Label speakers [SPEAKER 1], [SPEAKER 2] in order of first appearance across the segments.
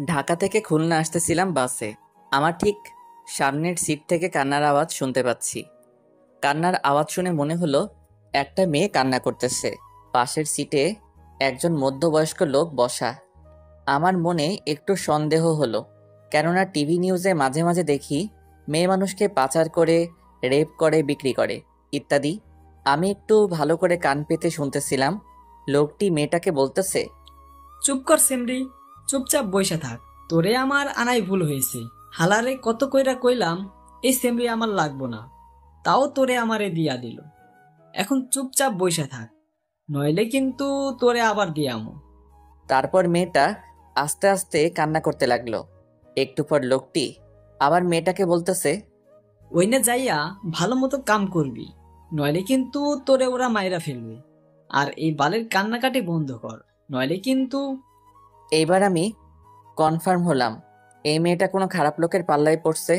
[SPEAKER 1] ঢাকা থেকে খুলনা আসতেছিলাম বাসে। আমার ঠিক সামনের সিট থেকে কান্নার আওয়াজ শুনতে পাচ্ছি। কান্নার আওয়াজ শুনে মনে হলো একটা মেয়ে কান্না করতেছে। পাশের সিটে একজন মধ্যবয়স্ক লোক বসা। আমার মনে একটু সন্দেহ হলো, কেননা টিভি নিউজে মাঝে মাঝে দেখি মেয়ে মানুষকে পাচার করে, রেপ করে, বিক্রি করে ইত্যাদি। আমি একটু ভালো করে কান পেতে শুনতেছিলাম। লোকটি মেয়েটাকে বলতেছে,
[SPEAKER 2] চুপ কর সেমরি, চুপচাপ বইসা থাক। তোরে আমার আনাই ভুল হয়েছে। হালারে কত কইরা কইলাম এই সেমরি আমার লাগবো না, তাও তোরে আমারে দিয়া দিল। এখন চুপচাপ বইসা থাক, নইলে কিন্তু তোরে আবার দিয়ামো।
[SPEAKER 1] তারপর মেয়েটা আস্তে আস্তে কান্না করতে লাগলো। একটু পর লোকটি আবার মেয়েটাকে বলতেছে,
[SPEAKER 2] ওইনে যাইয়া ভালো মতো কাম করবি, নইলে কিন্তু তোরে ওরা মাইরা ফেলবে। আর এই বালের কান্নাকাটি বন্ধ কর, নইলে কিন্তু।
[SPEAKER 1] এইবার আমি কনফার্ম হলাম এই মেয়েটা কোনো খারাপ লোকের পাল্লায় পড়ছে।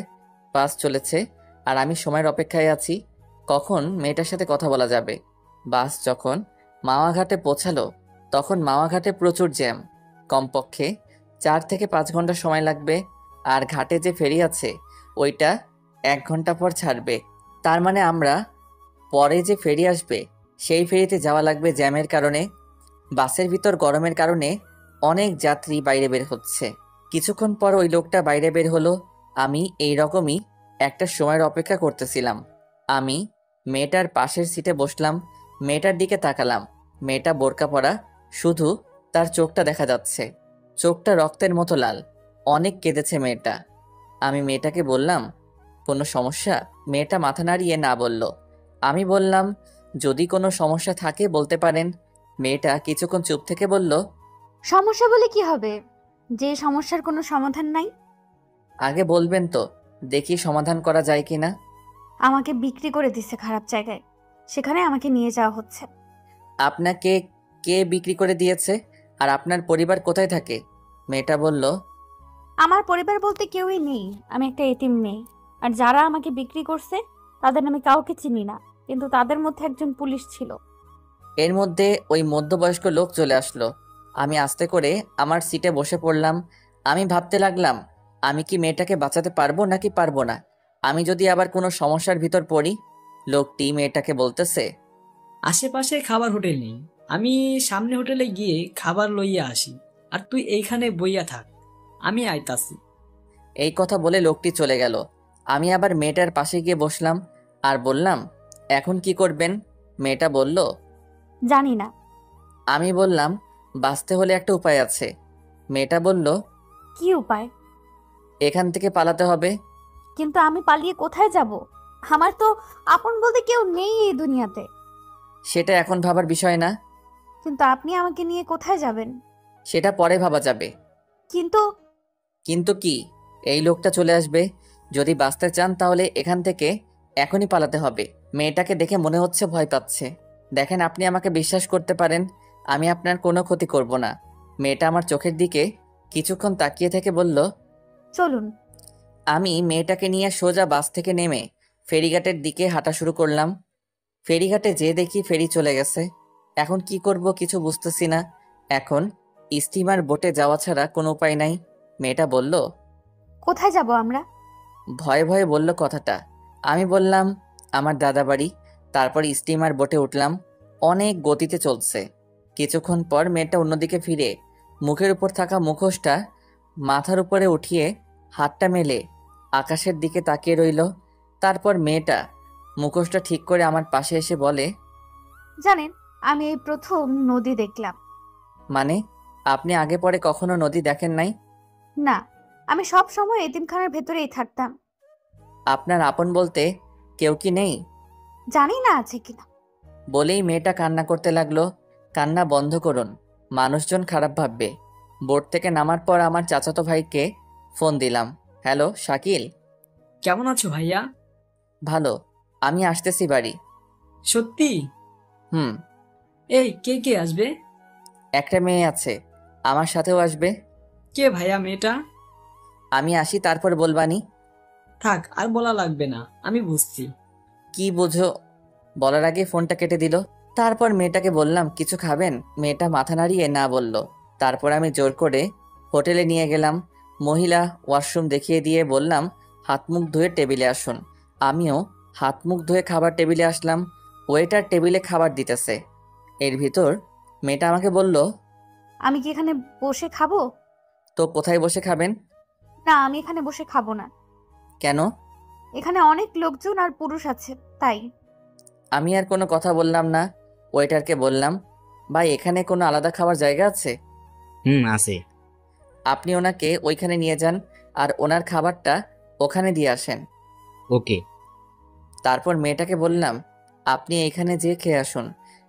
[SPEAKER 1] বাস চলেছে আর আমি সময়ের অপেক্ষায় আছি, কখন মেয়েটার সাথে কথা বলা যাবে। বাস যখন মাওয়াঘাটে পৌঁছালো তখন মাওয়াঘাটে প্রচুর জ্যাম। কমপক্ষে 4 থেকে 5 ঘন্টা সময় লাগবে। আর ঘাটে যে ফেরি আছে ওইটা 1 ঘন্টা পর ছাড়বে। তার মানে আমরা পরে যে ফেরি আসবে সেই ফেরিতে যাওয়া লাগবে জ্যামের কারণে। বাসের ভিতর গরমের কারণে অনেক যাত্রী বাইরে বের হচ্ছে। কিছুক্ষণ পর ওই লোকটা বাইরে বের হলো। আমি এই রকমই একটা সময়ের অপেক্ষা করতেছিলাম। আমি মেয়েটার পাশের সিটে বসলাম, মেয়েটার দিকে তাকালাম। মেয়েটা বোরকা পরা, শুধু তার চোখটা দেখা যাচ্ছে। চোখটা রক্তের মতো লাল। অনেক কেঁদেছে মেয়েটা। আমি মেয়েটাকে বললাম, কোনো সমস্যা? মেয়েটা মাথা নাড়িয়ে না বলল। আমি বললাম, যদি কোনো সমস্যা থাকে বলতে পারেন। মেয়েটা কিছুক্ষণ চুপ থেকে বলল,
[SPEAKER 3] সমস্যা বলে কি হবে, যে সমস্যার কোনো সমাধান নাই?
[SPEAKER 1] আগে বলবেন তো, দেখি সমাধান করা যায় কিনা।
[SPEAKER 3] আমাকে বিক্রি করে দিচ্ছে খারাপ জায়গায়, সেখানে আমাকে নিয়ে যাওয়া হচ্ছে।
[SPEAKER 1] আপনাকে কে বিক্রি করে দিয়েছে? আর আপনার পরিবার কোথায় থাকে? মেয়েটা বলল,
[SPEAKER 3] আমার পরিবার বলতে কেউই নেই, আমি একটা এতিম মেয়ে। আর যারা আমাকে বিক্রি করছে তাদের আমি কাউকে চিনি না, কিন্তু তাদের মধ্যে একজন পুলিশ ছিল।
[SPEAKER 1] এর মধ্যে ওই মধ্যবয়স্ক লোক চলে আসলো। আমি আস্তে করে আমার সিটে বসে পড়লাম। আমি ভাবতে লাগলাম, আমি কি মেয়েটাকে বাঁচাতে পারবো নাকি পারবো না। আমি যদি আবার কোনো সমস্যার ভিতর পড়ি। লোকটি মেয়েটাকে বলতেছে,
[SPEAKER 2] আশেপাশে খাবার হোটেল নেই, আমি সামনে হোটেলে গিয়ে খাবার লইয়া আসি, আর তুই এইখানে বইয়া থাক, আমি আইতাছি।
[SPEAKER 1] এই কথা বলে লোকটি চলে গেল। আমি আবার মেয়েটার পাশে গিয়ে বসলাম আর বললাম, এখন কি করবেন? মেয়েটা বলল,
[SPEAKER 3] জানি না।
[SPEAKER 1] আমি বললাম, বাঁচতে হলে একটা উপায় আছে। মেয়েটা বলল,
[SPEAKER 3] কি উপায়?
[SPEAKER 1] এখান থেকে পালাতে হবে।
[SPEAKER 3] কিন্তু আমি পালিয়ে কোথায় যাব? আমার তো আপন বলতে কেউ নেই এই দুনিয়াতে।
[SPEAKER 1] সেটা এখন ভাবার বিষয় না।
[SPEAKER 3] কিন্তু আপনি আমাকে নিয়ে কোথায় যাবেন?
[SPEAKER 1] সেটা পরে ভাবা যাবে।
[SPEAKER 3] কিন্তু
[SPEAKER 1] কিন্তু কি? এই লোকটা চলে আসবে। যদি বাঁচতে চান তাহলে এখান থেকে এখনই পালাতে হবে। মেয়েটাকে দেখে মনে হচ্ছে ভয় পাচ্ছে। দেখেন, আপনি আমাকে বিশ্বাস করতে পারেন, আমি আপনার কোনো ক্ষতি করব না। মেয়েটা আমার চোখের দিকে কিছুক্ষণ তাকিয়ে থেকে বলল,
[SPEAKER 3] চলুন।
[SPEAKER 1] আমি মেয়েটাকে নিয়ে সোজা বাস থেকে নেমে ফেরিঘাটের দিকে হাঁটা শুরু করলাম। ফেরিঘাটে যেয়ে দেখি ফেরি চলে গেছে। এখন কি করব কিছু বুঝতেছি না। এখন স্টিমার বোটে যাওয়া ছাড়া কোনো উপায় নাই। মেয়েটা বলল,
[SPEAKER 3] কোথায় যাব আমরা?
[SPEAKER 1] ভয়ে ভয়ে বলল কথাটা। আমি বললাম, আমার দাদা বাড়ি। তারপর স্টিমার বোটে উঠলাম। অনেক গতিতে চলছে। কিছুক্ষণ পর মেয়েটা অন্যদিকে ফিরে মুখের উপর থাকা মুখোশটা মাথার উপরে উঠিয়ে হাতটা মেলে আকাশের দিকে তাকিয়ে রইল। তারপর মেয়েটা মুখোশটা ঠিক করে আমার পাশে এসে বলে,
[SPEAKER 3] জানেন, আমি এই প্রথম নদী দেখলাম।
[SPEAKER 1] মানে? আপনি আগে পরে কখনো নদী দেখেন নাই?
[SPEAKER 3] না, আমি সব সময় এতিমখানার ভেতরেই থাকতাম।
[SPEAKER 1] আপনার আপন বলতে কেউ কি নেই?
[SPEAKER 3] জানি না আছে কিনা।
[SPEAKER 1] বলেই মেয়েটা কান্না করতে লাগলো। কান্না বন্ধ করুন, মানুষজন খারাপ ভাববে। বোট থেকে নামার পর আমার চাচাতো ভাইকে ফোন দিলাম। হ্যালো শাকিল।
[SPEAKER 2] কেমন আছো ভাইয়া?
[SPEAKER 1] ভালো, আমি আসতেছি বাড়ি।
[SPEAKER 2] সত্যি?
[SPEAKER 1] হুম।
[SPEAKER 2] এই কে কে আসবে?
[SPEAKER 1] একটা মেয়ে আছে, আমার সাথেও আসবে।
[SPEAKER 2] কে ভাইয়া মেয়েটা?
[SPEAKER 1] আমি আসি তারপর বলবানি।
[SPEAKER 2] থাক, আর বলা লাগবে না, আমি বুঝছি।
[SPEAKER 1] কি বোঝো? বলার আগে ফোনটা কেটে দিল। তারপর মেয়েটাকে বললাম, কিছু খাবেন? মেয়েটা মাথা নাড়িয়ে না বলল। তারপর আমি জোর করে হোটেলে নিয়ে গেলাম। মহিলা ওয়াশরুম দেখিয়ে দিয়ে বললাম, হাত মুখ ধুয়ে টেবিলে আসুন। আমিও হাত মুখ ধুয়ে খাবার টেবিলে আসলাম। ওয়েটার টেবিলে খাবার দিতেছে। এর ভিতর মেয়েটা আমাকে বলল,
[SPEAKER 3] আমি কি এখানে বসে খাবো?
[SPEAKER 1] তো কোথায় বসে খাবেন?
[SPEAKER 3] না, আমি এখানে বসে খাবো না।
[SPEAKER 1] কেন?
[SPEAKER 3] এখানে অনেক লোকজন আর পুরুষ আছে, তাই।
[SPEAKER 1] আমি আর কোনো কথা বললাম না। ওয়েটারকে বললাম, ভাই এখানে কোনো আলাদা খাবার জায়গা আছে?
[SPEAKER 4] আছে।
[SPEAKER 1] আপনি ওনাকে ওইখানে নিয়ে যান আর ওনার খাবারটা ওখানে দিয়ে আসেন।
[SPEAKER 4] ওকে।
[SPEAKER 1] তারপর মেয়েটাকে বললাম, আপনি এইখানে যেয়ে খেয়ে আসুন।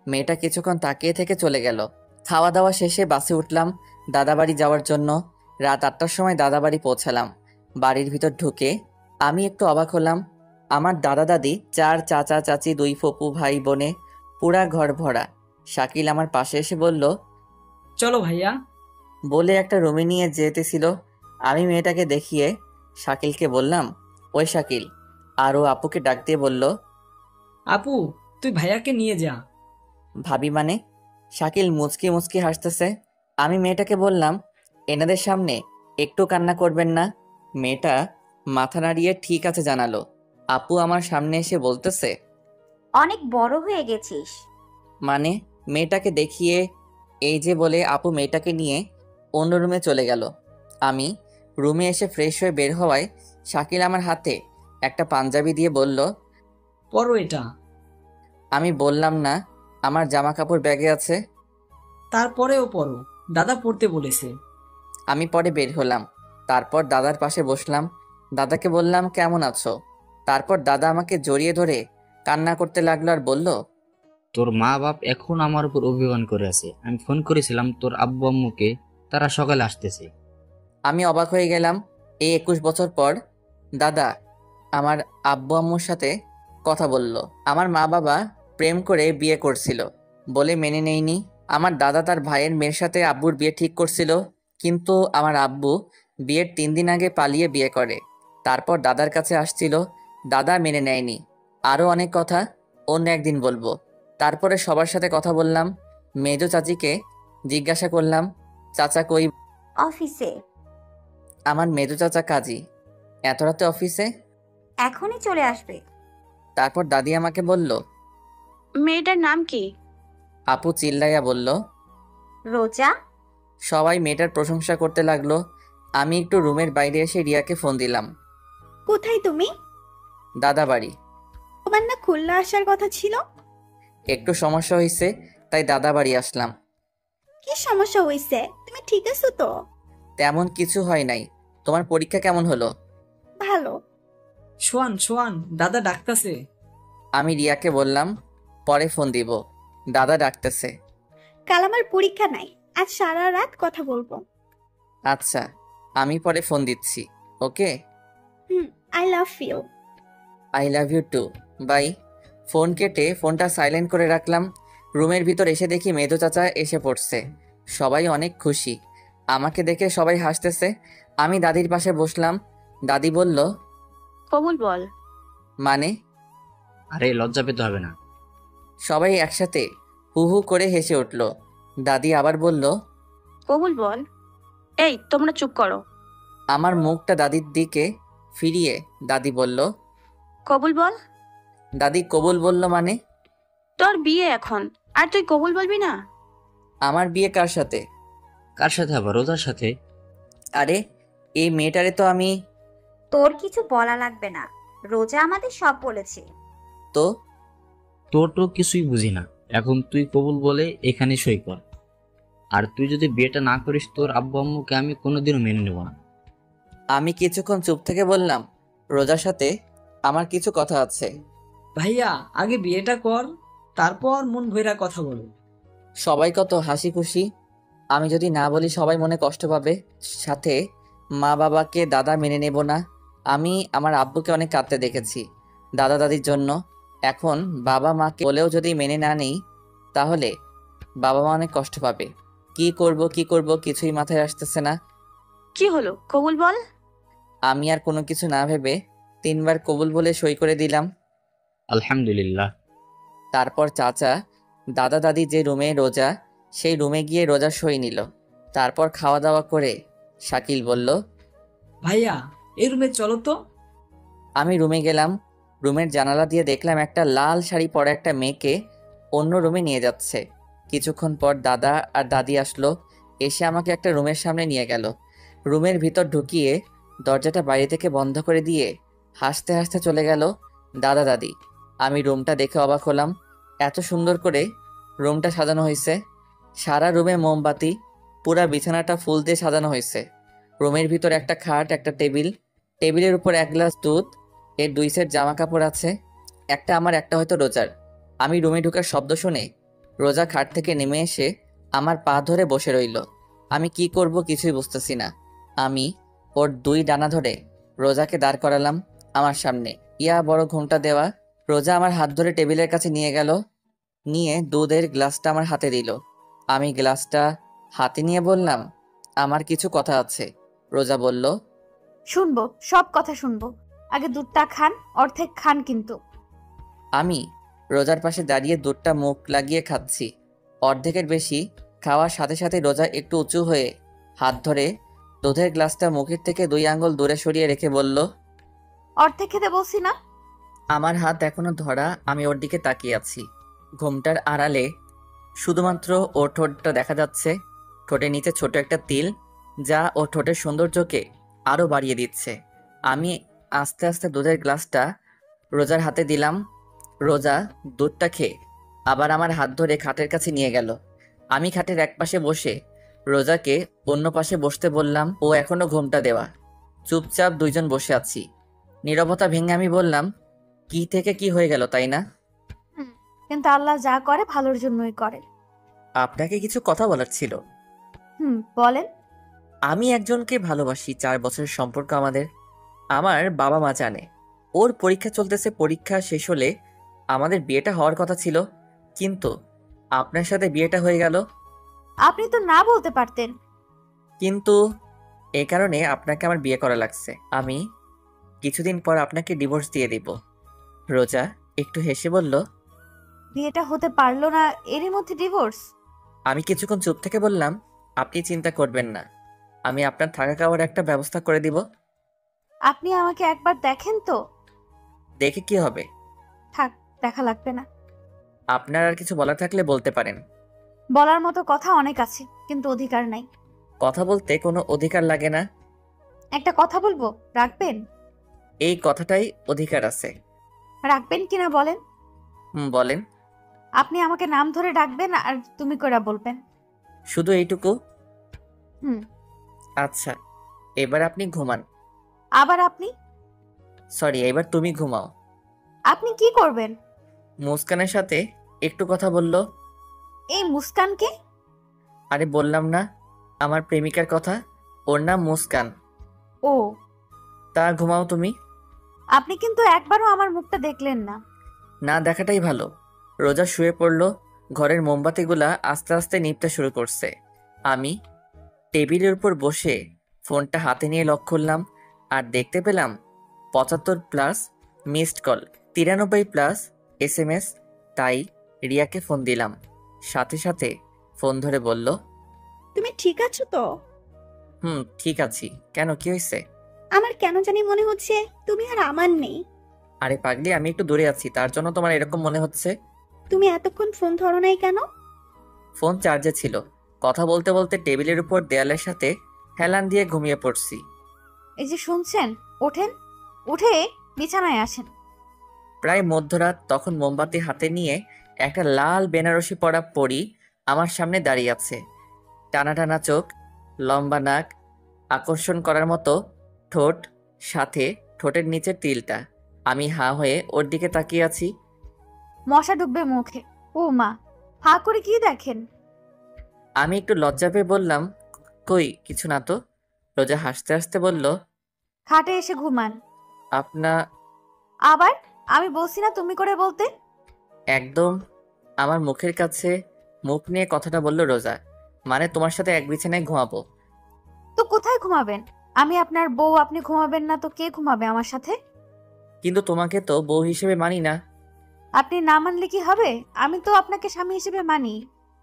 [SPEAKER 1] মেয়েটা কিছুক্ষণ তাকিয়ে থেকে চলে গেল। খাওয়া দাওয়া শেষে বাসে উঠলাম দাদাবাড়ি যাওয়ার জন্য। রাত 8টার সময় দাদাবাড়ি পৌঁছালাম। বাড়ির ভিতর ঢুকে আমি একটু অবাক হলাম। আমার দাদা দাদি, 4 চাচা চাচি, 2 ফুপু ভাই বোনে পুরা ঘর ভরা। শাকিল আমার পাশে এসে বলল,
[SPEAKER 2] চলো ভাইয়া।
[SPEAKER 1] বলে একটা রুমে নিয়ে যেতেছিল। আমি মেয়েটাকে দেখিয়ে শাকিলকে বললাম, ওই শাকিল। আর ও আপুকে ডাক দিয়ে বলল,
[SPEAKER 2] আপু, তুই ভাইয়াকে নিয়ে যা।
[SPEAKER 1] ভাবি মানে? শাকিল মুচকি মুচকি হাসতেছে। আমি মেয়েটাকে বললাম, এনাদের সামনে একটু কান্না করবেন না। মেয়েটা মাথা নাড়িয়ে ঠিক আছে জানালো। আপু আমার সামনে এসে বলতেছে,
[SPEAKER 5] অনেক বড় হয়ে গেছিস।
[SPEAKER 1] মানে? মেয়েটাকে দেখিয়ে এই যে বলে আপু মেয়েটাকে নিয়ে অন্য রুমে চলে গেল। আমি রুমে এসে ফ্রেশ হয়ে বের হওয়ায় শাকিল আমার হাতে একটা পাঞ্জাবি দিয়ে বলল,
[SPEAKER 2] পরো এটা।
[SPEAKER 1] আমি বললাম না আমার জামা কাপড় ব্যাগে আছে।
[SPEAKER 2] তারপরেও পরো, দাদা পড়তে বলেছে।
[SPEAKER 1] আমি পরে বের হলাম। তারপর দাদার পাশে বসলাম। দাদাকে বললাম, কেমন আছো? তারপর দাদা আমাকে জড়িয়ে ধরে কান্না করতে লাগলো আর বলল,
[SPEAKER 4] তোর মা বাপ এখন আমার উপর অভিমান করে আছে। আমি ফোন করেছিলাম তোর আব্বু আম্মুকে, তারা সকালে আসতেছে।
[SPEAKER 1] আমি অবাক হয়ে গেলাম। এই 21 বছর পর দাদা আমার আব্বু আম্মুর সাথে কথা বলল। আমার মা বাবা প্রেম করে বিয়ে করছিল বলে মেনে নেয়নি। আমার দাদা তার ভাইয়ের মেয়ের সাথে আব্বুর বিয়ে ঠিক করছিল, কিন্তু আমার আব্বু বিয়ের 3 দিন আগে পালিয়ে বিয়ে করে। তারপর দাদার কাছে আসছিল, দাদা মেনে নেয়নি। আরও অনেক কথা অন্য একদিন বলবো। তারপরে সবার সাথে কথা বললাম। মেজো চাচিকে জিজ্ঞাসা করলাম, চাচা কই?
[SPEAKER 5] অফিসে।
[SPEAKER 1] আমার মেজো চাচা কাজী। এত রাতে অফিসে?
[SPEAKER 5] এখনই চলে আসবে।
[SPEAKER 1] তারপর দাদি আমাকে বলল,
[SPEAKER 6] মেয়েটার নাম কি?
[SPEAKER 1] আপু চিল্লাইয়া বলল।
[SPEAKER 5] রোজা।
[SPEAKER 1] সবাই মেয়েটার প্রশংসা করতে লাগলো। আমি একটু রুমের বাইরে এসে রিয়াকে ফোন দিলাম।
[SPEAKER 7] কোথায় তুমি?
[SPEAKER 1] দাদা বাড়ি।
[SPEAKER 7] তোমার না খুলনা আসার কথা ছিল?
[SPEAKER 1] একটু সমস্যা হয়েছে, তাই দাদা বাড়ি আসলাম।
[SPEAKER 7] কি সমস্যা হয়েছে? তুমি ঠিক আছো তো?
[SPEAKER 1] তেমন কিছু হয় নাই। তোমার পরীক্ষা কেমন হলো?
[SPEAKER 7] ভালো।
[SPEAKER 2] শোয়ান শোয়ান, দাদা ডাকতাছে।
[SPEAKER 1] আমি রিয়াকে বললাম, পরে ফোন দিব, দাদা ডাকতেছে।
[SPEAKER 7] কাল আমার পরীক্ষা নাই, আজ সারা রাত কথা বলবো।
[SPEAKER 1] আচ্ছা, আমি পরে ফোন দিচ্ছি। Okay,
[SPEAKER 7] I love you.
[SPEAKER 1] I love you too. Bye. Phone কেটে ফোনটা সাইলেন্ট করে রাখলাম। রুমের ভিতর এসে দেখি মেদো চাচা এসে পড়ছে। সবাই অনেক খুশি। আমাকে দেখে সবাই হাসতেছে। আমি দাদির পাশে বসলাম। দাদি বলল,
[SPEAKER 6] কবুল বল।
[SPEAKER 1] মানে?
[SPEAKER 4] আরে লজ্জা পেতে হবে না।
[SPEAKER 1] সবাই একসাথে হু হু করে হেসে উঠল। দাদি আবার বলল,
[SPEAKER 6] কবুল বল। এই তোমরা চুপ করো।
[SPEAKER 1] আমার মুখটা দাদির দিকে ফিরিয়ে দাদি বলল,
[SPEAKER 6] কবুল বল।
[SPEAKER 1] দাদি কবুল বলল মানে?
[SPEAKER 6] তোর বিয়ে এখন, আর তুই কবুল বলবি না?
[SPEAKER 1] আমার বিয়ে কার সাথে?
[SPEAKER 4] কার সাথে? আবার রোজার সাথে।
[SPEAKER 1] আরে এই মেয়েটারে তো আমি।
[SPEAKER 5] তোর কিছু বলা লাগবে না, রোজা আমাদের সব বলেছে।
[SPEAKER 1] তো
[SPEAKER 4] তোর তো কিছুই বুঝি না। এখন তুই কবুল বলে এখানে সই কর। আর তুই যদি বিয়েটা না করিস, তোর আব্বু আম্মুকে আমি কোনোদিনও মেনে নেব না।
[SPEAKER 1] আমি কিছুক্ষণ চুপ থেকে বললাম, রোজার সাথে আমার কিছু কথা আছে।
[SPEAKER 2] ভাইয়া, আগে বিয়েটা কর, তারপর মন ভৈরা কথা বলো।
[SPEAKER 1] সবাই কত হাসি খুশি। আমি যদি না বলি সবাই মনে কষ্ট পাবে। সাথে মা বাবাকে দাদা মেনে নেব না। আমি আমার আব্বুকে অনেক কাঁদতে দেখেছি দাদা দাদির জন্য। এখন বাবা মাকে বলেও যদি মেনে না নেই, তাহলে বাবা মা অনেক কষ্ট পাবে। কি করব কিছুই মাথায় আসতেছে না।
[SPEAKER 6] কি হলো, কবুল বল।
[SPEAKER 1] আমি আর কোনো কিছু না ভেবে 3 বার কবুল বলে সই করে দিলাম।
[SPEAKER 4] আলহামদুলিল্লাহ।
[SPEAKER 1] তারপর চাচা দাদা দাদি যে রুমে রোজা, সেই রুমে গিয়ে রোজা সই নিল। তারপর খাওয়া দাওয়া করে শাকিল বলল,
[SPEAKER 2] ভাইয়া এই রুমে চলো তো।
[SPEAKER 1] আমি রুমে গেলাম। রুমের জানালা দিয়ে দেখলাম একটা লাল শাড়ি পরা একটা মেয়েকে অন্য রুমে নিয়ে যাচ্ছে। কিছুক্ষণ পর দাদা আর দাদি আসলো, এসে আমাকে একটা রুমের সামনে নিয়ে গেল। রুমের ভিতর ঢুকিয়ে দরজাটা বাইরে থেকে বন্ধ করে দিয়ে হাসতে হাসতে চলে গেল দাদা দাদি। আমি রুমটা দেখে অবাক হলাম, এত সুন্দর করে রুমটা সাজানো হয়েছে। সারা রুমে মোমবাতি, পুরা বিছানাটা ফুল দিয়ে সাজানো হয়েছে। রুমের ভিতর একটা খাট, একটা টেবিল, টেবিলের উপর এক গ্লাস দুধ, এর 2 সেট জামা কাপড় আছে, একটা আমার একটা হয়তো রোজার। আমি রুমে ঢোকার শব্দ শুনে রোজা খাট থেকে নেমে এসে আমার পা ধরে বসে রইল। আমি কি করব কিছুই বুঝতেছি না। আমি ওর 2 ডানা ধরে রোজাকে দাঁড় করালাম আমার সামনে। ইয়া বড় ঘুমটা দেওয়া। রোজা আমার হাত ধরে টেবিলের কাছে নিয়ে গেল, নিয়ে দুধের গ্লাসটা আমার হাতে দিল। আমি গ্লাসটা হাতে নিয়ে বললাম, আমার কিছু কথা আছে। রোজা বলল,
[SPEAKER 3] শুনবো, সব কথা শুনবো। আগে দুধটা খান, অর্ধেক খান কিন্তু।
[SPEAKER 1] আমি রোজার পাশে দাঁড়িয়ে দুধটা মুখ লাগিয়ে খাচ্ছি। অর্ধেকের বেশি খাওয়ার সাথে সাথে রোজা একটু উঁচু হয়ে হাত ধরে দুধের গ্লাসটা মুখের থেকে 2 আঙ্গুল দূরে সরিয়ে রেখে বলল,
[SPEAKER 3] অর্ধেক খেতে বলছি না?
[SPEAKER 1] আমার হাত এখনো ধরা। আমি ওর দিকে তাকিয়ে আছি। ঘুমটার আড়ালে শুধুমাত্র ওর ঠোঁটটা দেখা যাচ্ছে। ঠোঁটের নিচে ছোট একটা তিল, যা ওর ঠোঁটের সৌন্দর্যকে আরও বাড়িয়ে দিচ্ছে। আমি আস্তে আস্তে দুধের গ্লাসটা রোজার হাতে দিলাম। রোজা দুধটা খেয়ে আবার আমার হাত ধরে খাটের কাছে নিয়ে গেল। আমি খাটের এক পাশে বসে রোজাকে অন্য পাশে বসতে বললাম। ও এখনো ঘুমটা দেওয়া। চুপচাপ 2 জন বসে আছি। নীরবতা ভেঙে আমি বললাম, কি থেকে কি হয়ে গেল, তাই না?
[SPEAKER 3] কিন্তু আল্লাহ যা করে ভালোর জন্যই করে।
[SPEAKER 1] আপনাকে কিছু কথা বলার ছিল।
[SPEAKER 3] বলেন।
[SPEAKER 1] আমি একজনকে ভালোবাসি। 4 বছরের সম্পর্ক আমাদের। আমার বাবা মা জানে। ওর পরীক্ষা চলতেছে। পরীক্ষা শেষ হলে আমাদের বিয়েটা হওয়ার কথা ছিল, কিন্তু আপনার সাথে বিয়েটা হয়ে গেল।
[SPEAKER 3] আপনি তো না বলতে পারতেন।
[SPEAKER 1] কিন্তু এই কারণে আপনাকে আমার বিয়ে করা লাগছে। আমি কিছুদিন পর আপনাকে ডিভোর্স দিয়ে দিব। রোজা একটু হেসে বলল,
[SPEAKER 3] বিয়েটা হতে পারলো না, এরই মধ্যে ডিভোর্স?
[SPEAKER 1] আমি কিছুক্ষণ চুপ থেকে বললাম, আপনি চিন্তা করবেন না, আমি আপনার থাকা খাওয়ার একটা ব্যবস্থা করে দিব।
[SPEAKER 3] আপনি আমাকে একবার দেখেন তো।
[SPEAKER 1] দেখে কি হবে?
[SPEAKER 3] থাক, দেখা লাগবে না।
[SPEAKER 1] আপনার আর কিছু বলার থাকলে বলতে পারেন।
[SPEAKER 3] বলার মতো কথা অনেক আছে, কিন্তু অধিকার নাই।
[SPEAKER 1] কথা বলতে কোনো অধিকার লাগে না।
[SPEAKER 3] একটা কথা বলবো, রাখবেন?
[SPEAKER 1] এই কথাটাই অধিকার আছে।
[SPEAKER 3] রাখবেন কিনা বলেন?
[SPEAKER 1] বলেন।
[SPEAKER 3] আপনি আমাকে নাম ধরে ডাকবেন আর তুমি করে বলবেন।
[SPEAKER 1] শুধু এইটুকু?
[SPEAKER 3] হুম।
[SPEAKER 1] আচ্ছা, এবার আপনি ঘুমান।
[SPEAKER 3] আবার আপনি?
[SPEAKER 1] সরি, এবার তুমি ঘুমাও।
[SPEAKER 3] আপনি কি করবেন?
[SPEAKER 1] মুস্কানের সাথে একটু কথা বলল।
[SPEAKER 3] এই মুস্কানকে?
[SPEAKER 1] আরে বললাম না, আমার প্রেমিকার কথা। ওর নাম মুস্কান।
[SPEAKER 3] ও।
[SPEAKER 1] তা ঘুমাও তুমি।
[SPEAKER 3] আপনি কিন্তু একবারও আমার মুখটা দেখলেন না।
[SPEAKER 1] না দেখাটাই ভালো। রোজা শুয়ে পড়ল। ঘরের মোমবাতিগুলা আস্তে আস্তে নিভতে শুরু করছে। আমি টেবিলের উপর বসে ফোনটা হাতে নিয়ে লক করলাম, আর দেখতে পেলাম 75+ মিসড কল, 93+ SMS। তাই রিয়াকে ফোন দিলাম। সাথে সাথে ফোন ধরে বলল,
[SPEAKER 7] তুমি ঠিক আছো তো?
[SPEAKER 1] ঠিক আছি। কেন, কি হয়েছে?
[SPEAKER 7] আমার কেন জানি মনে হচ্ছে তুমি আর আমার নেই।
[SPEAKER 1] আরে পাগলি, আমি একটু দূরে আছি, তার জন্য তোমার এরকম মনে হচ্ছে।
[SPEAKER 7] তুমি এতক্ষণ ফোন ধরো নাই কেন?
[SPEAKER 1] ফোন চার্জে ছিল। কথা বলতে বলতে টেবিলের উপর দেয়ালের সাথে হেলান দিয়ে ঘুমিয়ে পড়ছি।
[SPEAKER 3] এই যে শুনছেন, ওঠেন, উঠে বিছানায় আসেন।
[SPEAKER 1] প্রায় মধ্যরাত। তখন মোমবাতি হাতে নিয়ে একটা লাল বেনারসি পরা পরী আমার সামনে দাঁড়িয়ে আছে। টানা টানা চোখ, লম্বা নাক, আকর্ষণ করার মতো ঠোঁট, সাথে ঠোঁটের নিচের তিলটা। আমি হাঁ হয়ে ওর দিকে তাকিয়ে আছি।
[SPEAKER 3] মশা ঢুকবে মুখে। ও মা, হা করে কি দেখেন?
[SPEAKER 1] আমি একটু লজ্জা পেয়ে বললাম, কই কিছু না তো। রোজা হাসতে হাসতে বলল,
[SPEAKER 3] খাটে এসে ঘুমান।
[SPEAKER 1] আবার?
[SPEAKER 3] আমি বলছি না তুমি করে বলতে?
[SPEAKER 1] একদম আমার মুখের কাছে মুখ নিয়ে কথাটা বলল রোজা। মানে তোমার সাথে এক বিছানায় ঘুমাবো।
[SPEAKER 3] তো কোথায় ঘুমাবেন? আমি আপনার বউ, আপনি ঘুমাবেন না তো কে ঘুমাবে আমার সাথে?
[SPEAKER 1] কিন্তু তোমাকে তো বউ হিসেবে মানি না।
[SPEAKER 3] আপনি না মানলে কি হবে? আমি তো আপনাকে স্বামী হিসেবে মানি।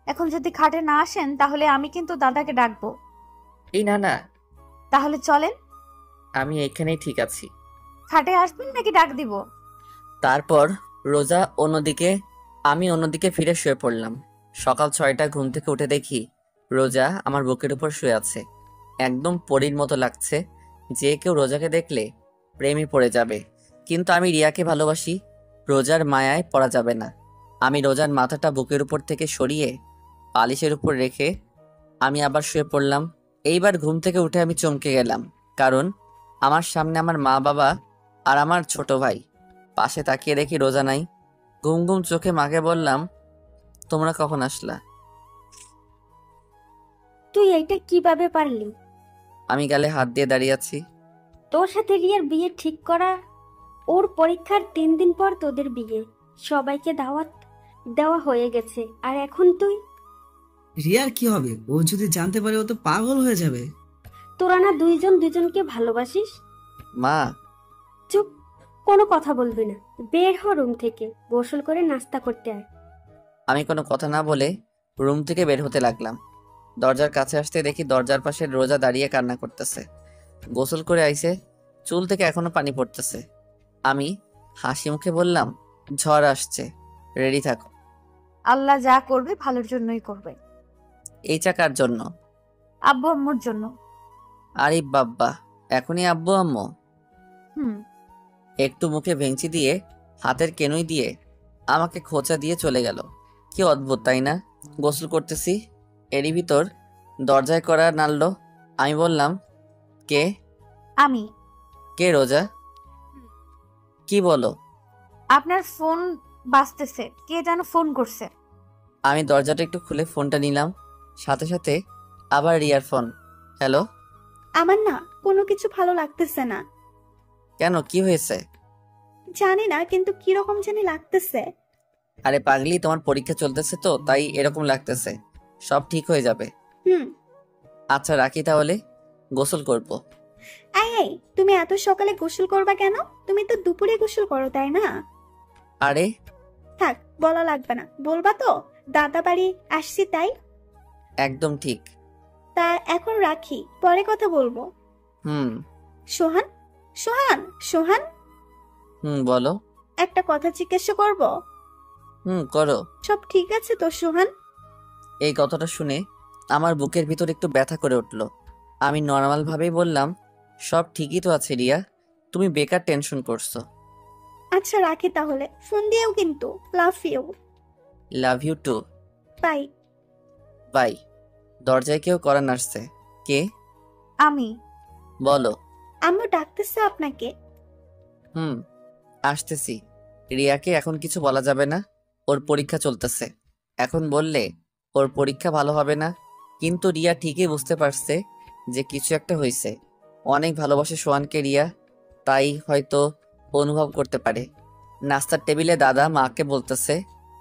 [SPEAKER 3] এখন যদি খাটে না আসেন তাহলে আমি কিন্তু দাদাকে ডাকবো।
[SPEAKER 1] এই না না।
[SPEAKER 3] তাহলে চলেন।
[SPEAKER 1] আমি এখানেই ঠিক আছি।
[SPEAKER 3] খাটে আসবেন নাকি ডাক দিব?
[SPEAKER 1] তারপর রোজা অন্যদিকে, আমি অন্যদিকে ফিরে শুয়ে পড়লাম। সকাল 6টা, ঘুম থেকে উঠে দেখি রোজা আমার বুকের উপর শুয়ে আছে। একদম পরীর মতো লাগছে, যে কেউ রোজাকে দেখলে প্রেমে পড়ে যাবে। কিন্তু আমি রিয়াকে ভালোবাসি, রোজার মায়ায় পড়া যাবে না। আমি রোজার মাথাটা বুকের উপর থেকে সরিয়ে বালিশের উপর রেখে আমি আবার শুয়ে পড়লাম। এইবার ঘুম থেকে উঠে আমি চমকে গেলাম, কারণ আমার সামনে আমার মা বাবা আর আমার ছোট ভাই। পাশে তাকিয়ে দেখি রোজা নাই। ঘুম ঘুম চোখে মাকে বললাম, তোমরা কখন আসলা?
[SPEAKER 7] তুই এইটা কিভাবে পারলি?
[SPEAKER 1] আমি গালে হাত দিয়ে দাঁড়িয়ে আছি।
[SPEAKER 7] তোর সাথে রিয়ার বিয়ে ঠিক করা, ওর পরীক্ষার 3 দিন পর তোদের বিয়ে, সবাইকে দাওয়াত দেওয়া হয়ে গেছে, আর এখন তুই?
[SPEAKER 2] রিয়ার কি হবে? ও যদি জানতে পারে ও তো পাগল হয়ে যাবে।
[SPEAKER 7] তোরা না দুইজন দুজনকে ভালোবাসিস?
[SPEAKER 1] মা,
[SPEAKER 7] চুপ, কোনো কথা বলবি না। বের হ রুম থেকে, গোসল করে নাস্তা করতে আয়।
[SPEAKER 1] আমি কোনো কথা না বলে রুম থেকে বের হতে লাগলাম। দরজার কাছে আসতে দেখি দরজার পাশে রোজা দাঁড়িয়ে কান্না করতেছে। গোসল করে আইছে, চুল থেকে এখনো পানি পড়তেছে। আমি হাসি মুখে বললাম, ঝড় আসছে, রেডি থাকো।
[SPEAKER 3] আল্লাহ যা করবে ভালোর জন্যই করবে।
[SPEAKER 1] এই চাকার জন্য?
[SPEAKER 3] আব্বু আম্মুর জন্য।
[SPEAKER 1] আরে বাব্বা, এখনই আব্বু আম্মু?
[SPEAKER 3] হুম।
[SPEAKER 1] একটু মুখে ভেঙচি দিয়ে হাতের কেনুই দিয়ে আমাকে খোঁচা দিয়ে চলে গেল। কি অদ্ভুত, তাই না? গোসল করতেছি, এরই ভিতর দরজায় করা নাড়লো। আমি বললাম, কে?
[SPEAKER 3] আমি।
[SPEAKER 1] কে রোজা? কি বলো?
[SPEAKER 3] আপনার ফোন বাজতেছে, কে যেন ফোন করছে।
[SPEAKER 1] আমি দরজাটা একটু খুলে ফোনটা নিলাম, সাথে সাথে আবার রিয়ার ফোন। হ্যালো।
[SPEAKER 7] আমার না কোনো কিছু ভালো লাগতেছে না।
[SPEAKER 1] কেন, কি হয়েছে?
[SPEAKER 7] জানি না, কিন্তু কিরকম জানি লাগতেছে।
[SPEAKER 1] আরে পাগলি, তোমার পরীক্ষা চলতেছে তো তাই এরকম লাগতেছে, সব ঠিক হয়ে যাবে।
[SPEAKER 7] হুম।
[SPEAKER 1] আচ্ছা রাখি তাহলে, গোসল করব।
[SPEAKER 7] এই, তুমি এত সকালে গোসল করবা কেন? তুমি তো দুপুরে গোসল করো, তাই না?
[SPEAKER 1] আরে
[SPEAKER 7] থাক, বলা লাগবে না। বলবা তো দাদা বাড়ি আসছি তাই?
[SPEAKER 1] একদম ঠিক।
[SPEAKER 7] তা এখন রাখি, পরে কথা বলবো।
[SPEAKER 1] হুম।
[SPEAKER 7] সোহান, সোহান, সোহান,
[SPEAKER 1] বলো।
[SPEAKER 7] একটা কথা জিজ্ঞাসা করব?
[SPEAKER 1] করো।
[SPEAKER 7] সব ঠিক আছে তো সোহান?
[SPEAKER 1] এই কথাটা শুনে আমার বুকের ভিতর একটু ব্যথা করে উঠল। আমি নর্মাল ভাবেই বললাম, সব ঠিকই তো আছে রিয়া, তুমি বেকার টেনশন করছো।
[SPEAKER 7] আচ্ছা রাখি তাহলে, ফোন দিও কিন্তু। Love you.
[SPEAKER 1] Love you too.
[SPEAKER 7] Bye.
[SPEAKER 1] Bye. দরজায় কেউ করা নাড়ছে। কে?
[SPEAKER 3] আমি।
[SPEAKER 1] বলো।
[SPEAKER 7] আম্মু ডাকতেছে আপনাকে।
[SPEAKER 1] আসতেছি। রিয়াকে এখন কিছু বলা যাবে না, ওর পরীক্ষা চলতেছে। এখন বললে ওর পরীক্ষা ভালো হবে না। কিন্তু রিয়া ঠিকই বুঝতে পারছে যে কিছু একটা হয়েছে। অনেক ভালোবাসে সোহানকে রিয়া, তাই হয়তো অনুভব করতে পারে। নাস্তার টেবিলে দাদা মাকে বলতেছে,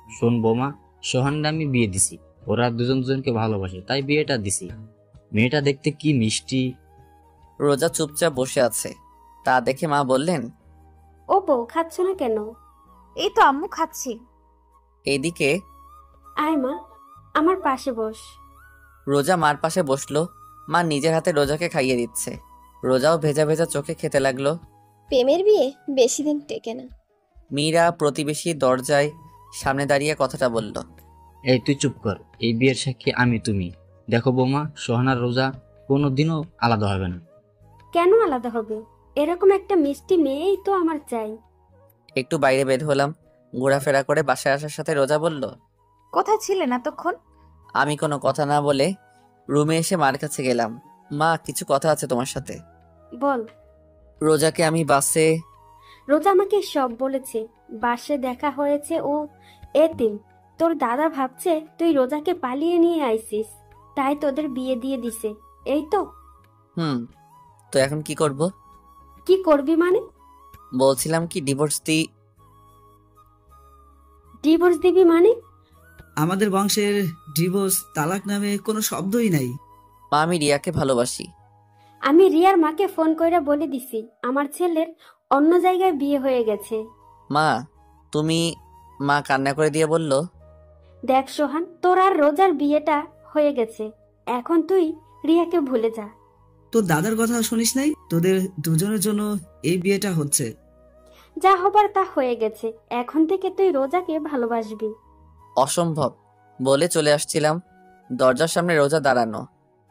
[SPEAKER 4] শোন বৌমা, সোহানরা আমি বিয়ে দিছি, ওরা দুজন দুজনকে ভালোবাসে তাই বিয়েটা দিছি। মেয়েটা দেখতে কি মিষ্টি।
[SPEAKER 1] রোজা চুপচাপ বসে আছে, তা দেখে মা বললেন,
[SPEAKER 7] ও বউ, খাচ্ছ না কেন?
[SPEAKER 3] এই তো আম্মু খাচ্ছি।
[SPEAKER 1] এইদিকে
[SPEAKER 7] আয় মা, আমার পাশে বস।
[SPEAKER 1] রোজা মার পাশে বসলো। মা নিজের হাতে রোজাকে খাইয়ে দিচ্ছে। রোজাও ভেজা ভেজা চোখে খেতে লাগলো।
[SPEAKER 8] প্রেমের বিয়ে বেশি দিন টেকে না।
[SPEAKER 1] মীরা প্রতিবেশী দরজায় সামনে দাঁড়িয়ে কথাটা বলল।
[SPEAKER 4] এই তুই চুপ কর, এই বিয়ের সাক্ষী আমি তুমি। দেখো বৌমা, সোহানার রোজা কোনোদিনও আলাদা হবে না।
[SPEAKER 7] কেন আলাদা হবে? এরকম একটা মিষ্টি মেয়েই তো আমার চাই।
[SPEAKER 1] একটু বাইরে বের হলাম, ঘোরাফেরা করে বাসায় আসার সাথে রোজা বলল,
[SPEAKER 3] কোথায় ছিলেন এতক্ষণ?
[SPEAKER 1] আমি কোনো কথা না বলে রুমে এসে মার কাছে গেলাম। মা, কিছু কথা আছে তোমার সাথে।
[SPEAKER 7] বল।
[SPEAKER 1] রোজাকে আমি বাসে।
[SPEAKER 7] রোজা আমাকে সব বলেছে। বাসে দেখা হয়েছে, ও এতিম। তোর দাদা ভাবছে তুই রোজাকে পালিয়ে নিয়ে আইছিস, তাই তোদের বিয়ে দিয়ে দিছে, এই তো?
[SPEAKER 1] তো এখন কি করব?
[SPEAKER 7] কি করবি মানে?
[SPEAKER 1] বলছিলাম কি ডিভোর্স
[SPEAKER 7] ডিভোর্স দিবি মানে?
[SPEAKER 2] আমাদের বংশের ডিভোর্স তালাক নামে কোনো শব্দই নাই।
[SPEAKER 1] মা, আমি রিয়াকে ভালোবাসি।
[SPEAKER 7] আমি রিয়ার মাকে ফোন কইরা বলে দিছি আমার ছেলের অন্য জায়গায় বিয়ে হয়ে গেছে।
[SPEAKER 1] মা, তুমি। মা কান্না করে দিয়ে বলল,
[SPEAKER 7] দেখ সোহান, তোর আর রোজার বিয়েটা হয়ে গেছে, এখন তুই রিয়াকে ভুলে যা।
[SPEAKER 9] তোর দাদার কথা শুনিস নাই? তোদের দুজনের জন্য এই বিয়েটা হচ্ছে।
[SPEAKER 7] যা হবার তা হয়ে গেছে, এখন থেকে তুই রোজাকে ভালোবাসবি।
[SPEAKER 1] অসম্ভব বলে চলে আসছিলাম, দরজার সামনে রোজা দাঁড়ানো।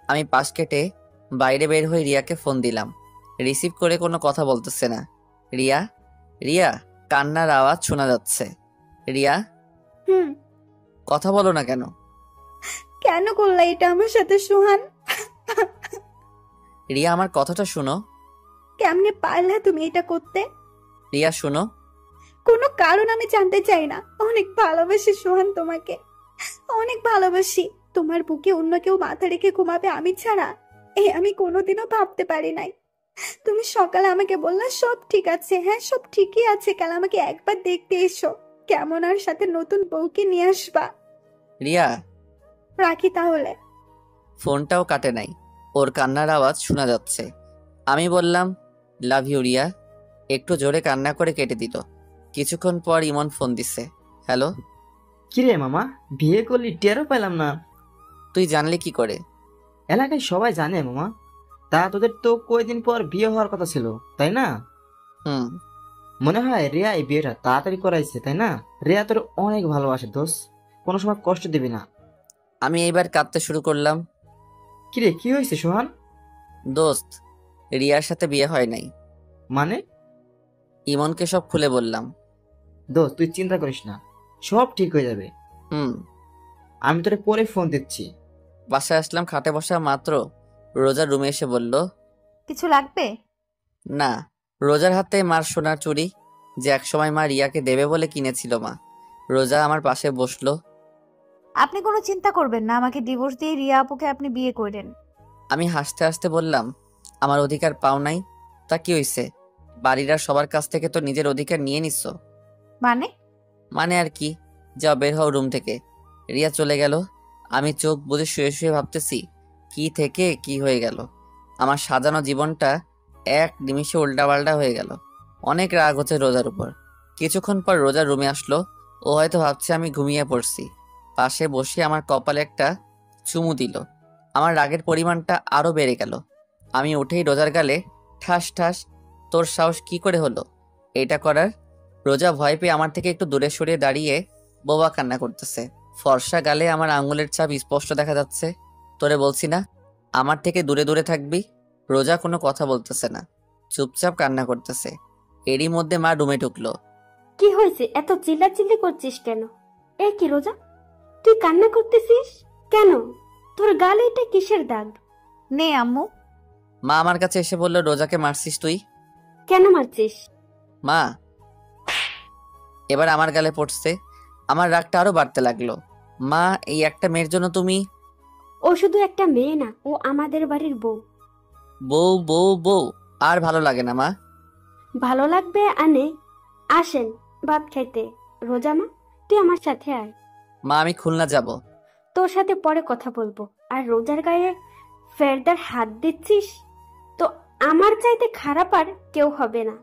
[SPEAKER 1] আমি পাশ কেটে বাইরে বের হয়ে রিয়াকে ফোন দিলাম। রিসিভ করে কোনো কথা বলতেছে না। রিয়া, রিয়া, কান্নার আওয়াজ শোনা যাচ্ছে। রিয়া,
[SPEAKER 3] হুম।
[SPEAKER 1] কথা বলো না কেন?
[SPEAKER 3] কেন করলা এটা আমার সাথে সোহান?
[SPEAKER 1] রিয়া, আমার কথাটা শুনো।
[SPEAKER 3] কেমনে পারলা তুমি এটা করতে?
[SPEAKER 1] রিয়া শুনো।
[SPEAKER 3] কোনো কারণ আমি জানতে চাই না। অনেক ভালোবাসি সোহান তোমাকে, অনেক ভালোবাসি। তোমার বুকে অন্য কেউ মাথা রেখে ঘুমাবে আমি ছাড়া, আমি কোনোদিনও ভাবতে পারি নাই। তুমি সকালে আমাকে বললা সব ঠিক আছে। হ্যাঁ, সব ঠিকই আছে, কাল আমাকে একবার দেখতে এসো, কেমন আর সাথে নতুন বউকে নিয়ে আসবা।
[SPEAKER 1] রিয়া,
[SPEAKER 3] রাখি তাহলে।
[SPEAKER 1] ফোনটাও কাটে নাই, ওর কান্নার আওয়াজ শোনা যাচ্ছে। আমি বললাম লাভ ইউ রিয়া। একটু জোরে কান্না করে কেটে দিল। কিছুক্ষণ পর ইমন ফোন দিছে। হ্যালো।
[SPEAKER 10] কিরে মামা, বিয়ে করলি টেরও পেলাম না।
[SPEAKER 1] তুই জানলি কি করে?
[SPEAKER 10] এলাকায় সবাই জানে মামা। তা তোদের তো কয়েকদিন পর বিয়ে হওয়ার কথা ছিল, তাই না?
[SPEAKER 1] হুম।
[SPEAKER 10] মনে হয় রিয়া এই বিয়েটা তাড়াতাড়ি করাইছে, তাই না? রিয়া তোর অনেক ভালোবাসে দোস্ত, কোনো সময় কষ্ট দিবি না।
[SPEAKER 1] আমি এইবার কাঁদতে শুরু করলাম।
[SPEAKER 10] কিরে, কি হয়েছে সোহান?
[SPEAKER 1] দোস্ত, রিয়ার সাথে বিয়ে হয় নাই।
[SPEAKER 10] মানে?
[SPEAKER 1] ইমনকে সব খুলে বললাম।
[SPEAKER 10] দোস্ত তুই চিন্তা করিস না, সব ঠিক হয়ে যাবে।
[SPEAKER 1] হুম।
[SPEAKER 10] আমি তোরে পরে ফোন দিচ্ছি।
[SPEAKER 1] বাসায় আসলাম, খাটে বসা মাত্র রোজার রুমে এসে বলল,
[SPEAKER 3] কিছু লাগবে?
[SPEAKER 1] না। রোজার হাতে মার সোনার চুড়ি, যে একসময় মা রিয়াকে দেবে বলে কিনেছিল মা। রোজা আমার পাশে বসলো।
[SPEAKER 3] আপনি কোনো চিন্তা করবেন না, আমাকে ডিভোর্স দিয়ে রিয়া আপুকে আপনি বিয়ে করেন।
[SPEAKER 1] আমি হাসতে হাসতে বললাম, আমার অধিকার পাও নাই? তা কি হইছে? বাড়ির আর সবার কাছ থেকে তো নিজের অধিকার নিয়ে নিচ্ছ।
[SPEAKER 3] মানে?
[SPEAKER 1] মানে আর কি, যাও বের হও রুম থেকে। রিয়া চলে গেল। আমি চোখ বুজে শুয়ে শুয়ে ভাবতেছি কি থেকে কি হয়ে গেল। আমার সাজানো জীবনটা এক নিমিষে উল্টাপাল্টা হয়ে গেল। অনেক রাগ হচ্ছে রোজার উপর। কিছুক্ষণ পর রোজার রুমে আসলো। ও হয়তো ভাবছে আমি ঘুমিয়ে পড়ছি। পাশে বসে আমার কপালে একটা চুমু দিল। আমার রাগের পরিমাণটা আরো বেড়ে গেল। আমি উঠেই রোজার গালে ঠাস ঠাস। তোর সাহস কি করে হলো এটা করার? রোজা ভয় পেয়ে আমার থেকে একটু দূরে সরিয়ে দাঁড়িয়ে বোবা কান্না করতেছে। ফর্সা গালে আমার আঙুলের ছাপ স্পষ্ট দেখা যাচ্ছে। তোরে বলছি না আমার থেকে দূরে দূরে থাকবি? রোজা কোনো কথা বলতেছে না, চুপচাপ কান্না করতেছে। এরই মধ্যে মা রুমে ঢুকলো।
[SPEAKER 7] কি হয়েছে, এত চিল্লাচিল্লি করছিস কেন? এ কি রোজা, তুই কান্না করতেছিস কেন? তোর গালে এটা কিসের দাগ?
[SPEAKER 3] নে আম্মু।
[SPEAKER 1] মা আমার কাছে এসে বলল, রোজাকে মারছিস তুই?
[SPEAKER 7] কেন মারছিস?
[SPEAKER 1] মা এবার আমার গালে পড়ছে। আমার রাগটা আরো বাড়তে লাগলো। মা, এই একটা মেয়ের জন্য তুমি?
[SPEAKER 7] ও শুধু একটা মেয়ে না, ও আমাদের বাড়ির বউ।
[SPEAKER 1] বউ বউ বউ আর ভালো লাগে না মা।
[SPEAKER 7] ভালো লাগবে আনে। আসেন ভাত খাইতে। রোজা মা, তুই আমার সাথে আয়।
[SPEAKER 1] মা, আমি খুলনা যাব।
[SPEAKER 7] তোর সাথে পরে কথা বলবো। আর রোজার গায়ে ফেরদার হাত দিচ্ছিস তো আমার চাইতে খারাপ আর কেউ হবে না।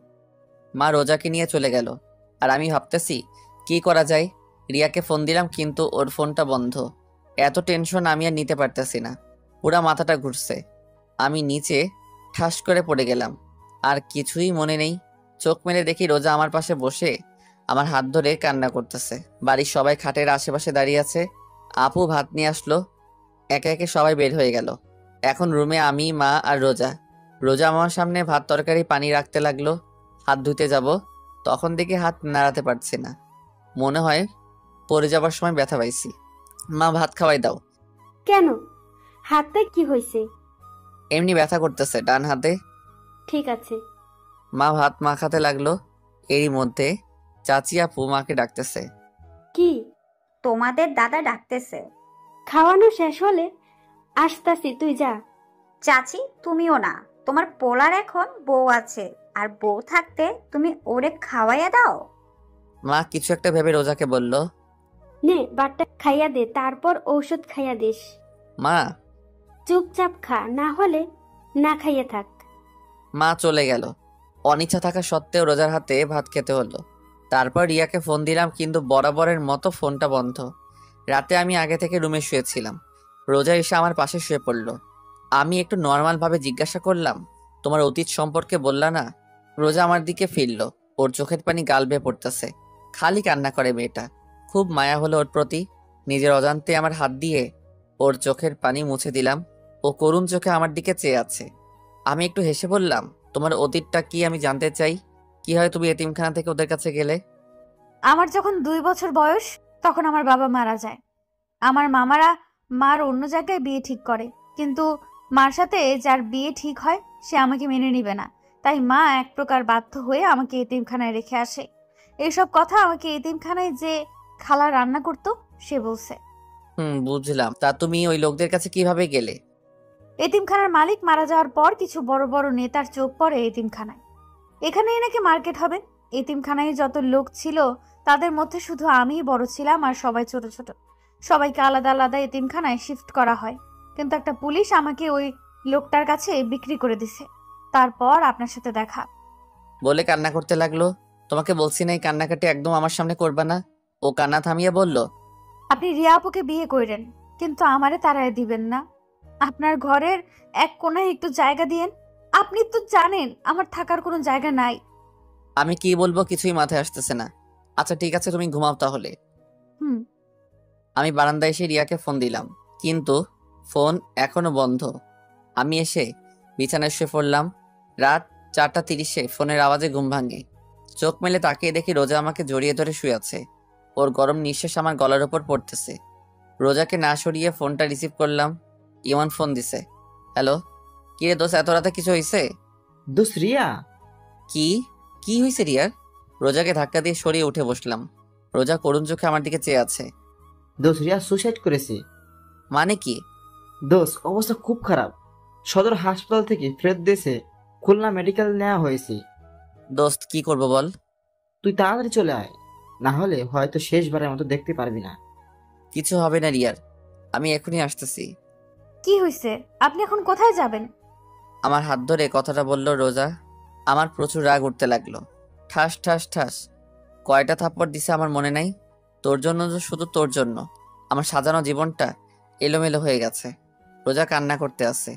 [SPEAKER 1] মা রোজাকে নিয়ে চলে গেল। আর আমি ভাবতেছি কি করা যায়। রিয়াকে ফোন দিলাম কিন্তু ওর ফোনটা বন্ধ। এত টেনশন আমি আর নিতে পারতেছি না, পুরা মাথাটা ঘুরছে। আমি নিচে ঠাস করে পড়ে গেলাম। আর কিছুই মনে নেই। চোখ মেলে দেখি রোজা আমার পাশে বসে আমার হাত ধরে কান্না করতেছে। বাড়ির সবাই খাটের আশেপাশে দাঁড়িয়ে আছে। আপু ভাত নিয়ে আসলো। একে একে সবাই বের হয়ে গেল। এখন রুমে আমি, মা আর রোজা। রোজা আমার সামনে ভাত তরকারি পানি রাখতে লাগলো। হাত ধুতে যাব, তখন দেখি হাত নাড়াতে পারছি না। মনে হয় পড়ে যাবার সময় ব্যথা পাইছি। মা, ভাত খাওয়াই দাও।
[SPEAKER 7] কেন, হাতে কি হয়েছে?
[SPEAKER 1] এমনি ব্যথা করতেছে ডান হাতে।
[SPEAKER 7] ঠিক আছে।
[SPEAKER 1] মা ভাত মাখাতে লাগলো। এরই মধ্যে চাচি আপু মাকে ডাকতেছে।
[SPEAKER 7] কি?
[SPEAKER 5] তোমাদের দাদা ডাকতেছে।
[SPEAKER 7] খাওয়ানো শেষ হলে আসতাছি, তুই যা।
[SPEAKER 5] চাচি, তুমিও না, তোমার পোলার এখন বউ আছে, আর বউ থাকতে তুমি ওরে খাওয়াইয়া দাও।
[SPEAKER 1] মা কিছু একটা ভেবে রোজাকে বলল,
[SPEAKER 7] নে বাটটা খাইয়া দে, তারপর ঔষধ খাইয়া দিস।
[SPEAKER 1] মা।
[SPEAKER 7] চুপচাপ খা, না হলে না খাইয়ে থাক।
[SPEAKER 1] মা চলে গেল। অনিচ্ছা থাকা সত্ত্বেও রোজার হাতে ভাত খেতে হলো। তারপর রিয়াকে ফোন দিলাম কিন্তু বরাবরের মতো ফোনটা বন্ধ। রাতে আমি আগে থেকে রুমে শুয়েছিলাম। রোজা এসে আমার পাশে শুয়ে পড়ল। আমি একটু নর্মাল ভাবে জিজ্ঞাসা করলাম, তোমার অতীত সম্পর্কে বললা না? রোজা আমার দিকে ফিরল। ওর চোখের পানি গাল বেয়ে পড়তেছে। খালি কান্না করে মেয়েটা। খুব মায়া হলো ওর প্রতি। নিজের অজান্তে আমার হাত দিয়ে ওর চোখের পানি মুছে দিলাম। ও করুণ চোখে আমার দিকে চেয়ে আছে। আমি একটু হেসে বললাম, তোমার অতীতটা কি আমি জানতে চাই। কি হয় তুমি এতিমখানা থেকে ওদের কাছে গেলে?
[SPEAKER 3] আমার যখন 2 বছর বয়স তখন আমার বাবা মারা যায়। আমার মামারা মার অন্য জায়গায় বিয়ে ঠিক করে, কিন্তু মার সাথে যার বিয়ে ঠিক হয় সে আমাকে মেনে নিবে না। তাই মা এক প্রকার বাধ্য হয়ে আমাকে এতিমখানায় রেখে আসে। এইসব কথা আমাকে এতিমখানায় যে খালা রান্না করতো সে বলছে।
[SPEAKER 1] বুঝলাম। তা তুমি ওই লোকদের কাছে কিভাবে গেলে?
[SPEAKER 3] এতিমখানার মালিক মারা যাওয়ার পর কিছু বড় বড় নেতার চোখ পড়ে এতিমখানায়। এখানেই নাকি মার্কেট হবে। এতিমখানায় যত লোক ছিল তাদের মধ্যে শুধু আমিই বড় ছিলাম, আর সবাই ছোট ছোট। সবাইকে আলাদা আলাদা এতিমখানায় শিফট করা হয়, কিন্তু একটা পুলিশ আমাকে ওই লোকটার কাছে বিক্রি করে দিছে। তারপর আপনার সাথে দেখা।
[SPEAKER 1] বলে কান্না করতে লাগলো। তোমাকে বলছি না এই কান্নাকাটি একদম আমার সামনে করবা না। ও কান্না থামিয়ে বলল,
[SPEAKER 3] আপনি রিয়া আপুকে বিয়ে করেন, কিন্তু আমারে তাড়ায় দিবেন না। আপনার ঘরের এক কোণায় একটু জায়গা দিয়েন। আপনি তো জানেন আমার থাকার কোনো জায়গা নাই।
[SPEAKER 1] আমি কি বলবো কিছুই মাথায় আসতেছে না। আচ্ছা ঠিক আছে, তুমি ঘুমাও তাহলে।
[SPEAKER 3] হুম।
[SPEAKER 1] আমি বারান্দায় এসে রিয়াকে ফোন দিলাম, কিন্তু ফোন এখনো বন্ধ। আমি এসে বিছানায় শুয়ে পড়লাম। রাত 4:30-এ ফোনের আওয়াজে ঘুম ভাঙে। চোখ মেলে তাকিয়ে দেখি রোজা আমাকে জড়িয়ে ধরে শুয়ে আছে। ওর গরম নিঃশ্বাস আমার গলার ওপর পড়তেছে। রোজাকে না সরিয়ে ফোনটা রিসিভ করলাম। ইমন ফোন দিছে। হ্যালো। কি রে দোস্ত, এত রাতে কিছু হয়েছে?
[SPEAKER 10] দোষ রিয়া?
[SPEAKER 1] কি কি হয়েছে রিয়ার? রোজাকে ধাক্কা দিয়ে সরিয়ে উঠে বসলাম। রোজা করুণ চোখে আমার দিকে চেয়ে আছে।
[SPEAKER 10] দোষ রিয়া সুসাইড করেছে।
[SPEAKER 1] মানে কি?
[SPEAKER 10] দোষ অবস্থা খুব খারাপ। সদর হাসপাতাল থেকে ফেরত দিয়েছে, খুলনা মেডিকেল নেওয়া হয়েছে।
[SPEAKER 1] দোস্ত কি করবো বল?
[SPEAKER 10] তুই তাড়াতাড়ি চলে আয়, না হলে হয়তো শেষবারের মতো দেখতে পারবি না।
[SPEAKER 1] কিছু হবে না রিয়ার, আমি এখনই আসতেছি।
[SPEAKER 3] কি হয়েছে? আপনি এখন কোথায় যাবেন?
[SPEAKER 1] আমার হাত ধরে কথাটা বলল রোজা। আমার প্রচুর রাগ উঠতে লাগলো। ঠাস ঠাস ঠাস কয়টা থাপ্পড় দিছে আমার মনে নাই। তোর জন্য, শুধু তোর জন্য আমার সাজানো জীবনটা এলোমেলো হয়ে গেছে। রোজা কান্না করতে আছে।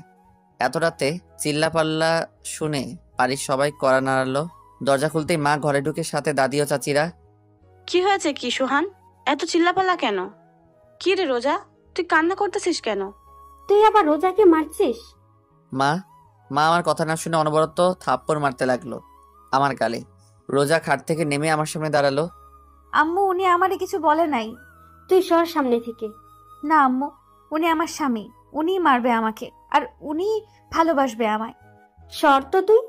[SPEAKER 1] এত রাতে চিল্লাপাল্লা শুনে বাড়ির সবাই কড়া নাড়ালো। দরজা খুলতেই মা ঘরে ঢুকে, সাথে দাদি ও চাচিরা।
[SPEAKER 6] কি হয়েছে কি সোহান? এত চিল্লাপাল্লা কেন? কি রে রোজা, তুই কান্না করতেছিস কেন?
[SPEAKER 7] তুই আবার রোজাকে মারছিস?
[SPEAKER 1] মা মা আমার কথা না শুনে অনবরত থাপ্পড় মারতে লাগলো আমার গালে। রোজা খাট থেকে নেমে আমার সামনে দাঁড়ালো।
[SPEAKER 3] আম্মু, উনি আমারে কিছু বলে নাই।
[SPEAKER 7] তুই সর সামনে থেকে।
[SPEAKER 3] না আম্মু, উনি আমার স্বামী। উনিই মারবে আমাকে, আর উনি ভালোবাসবে আমায়।
[SPEAKER 7] সর তো তুই।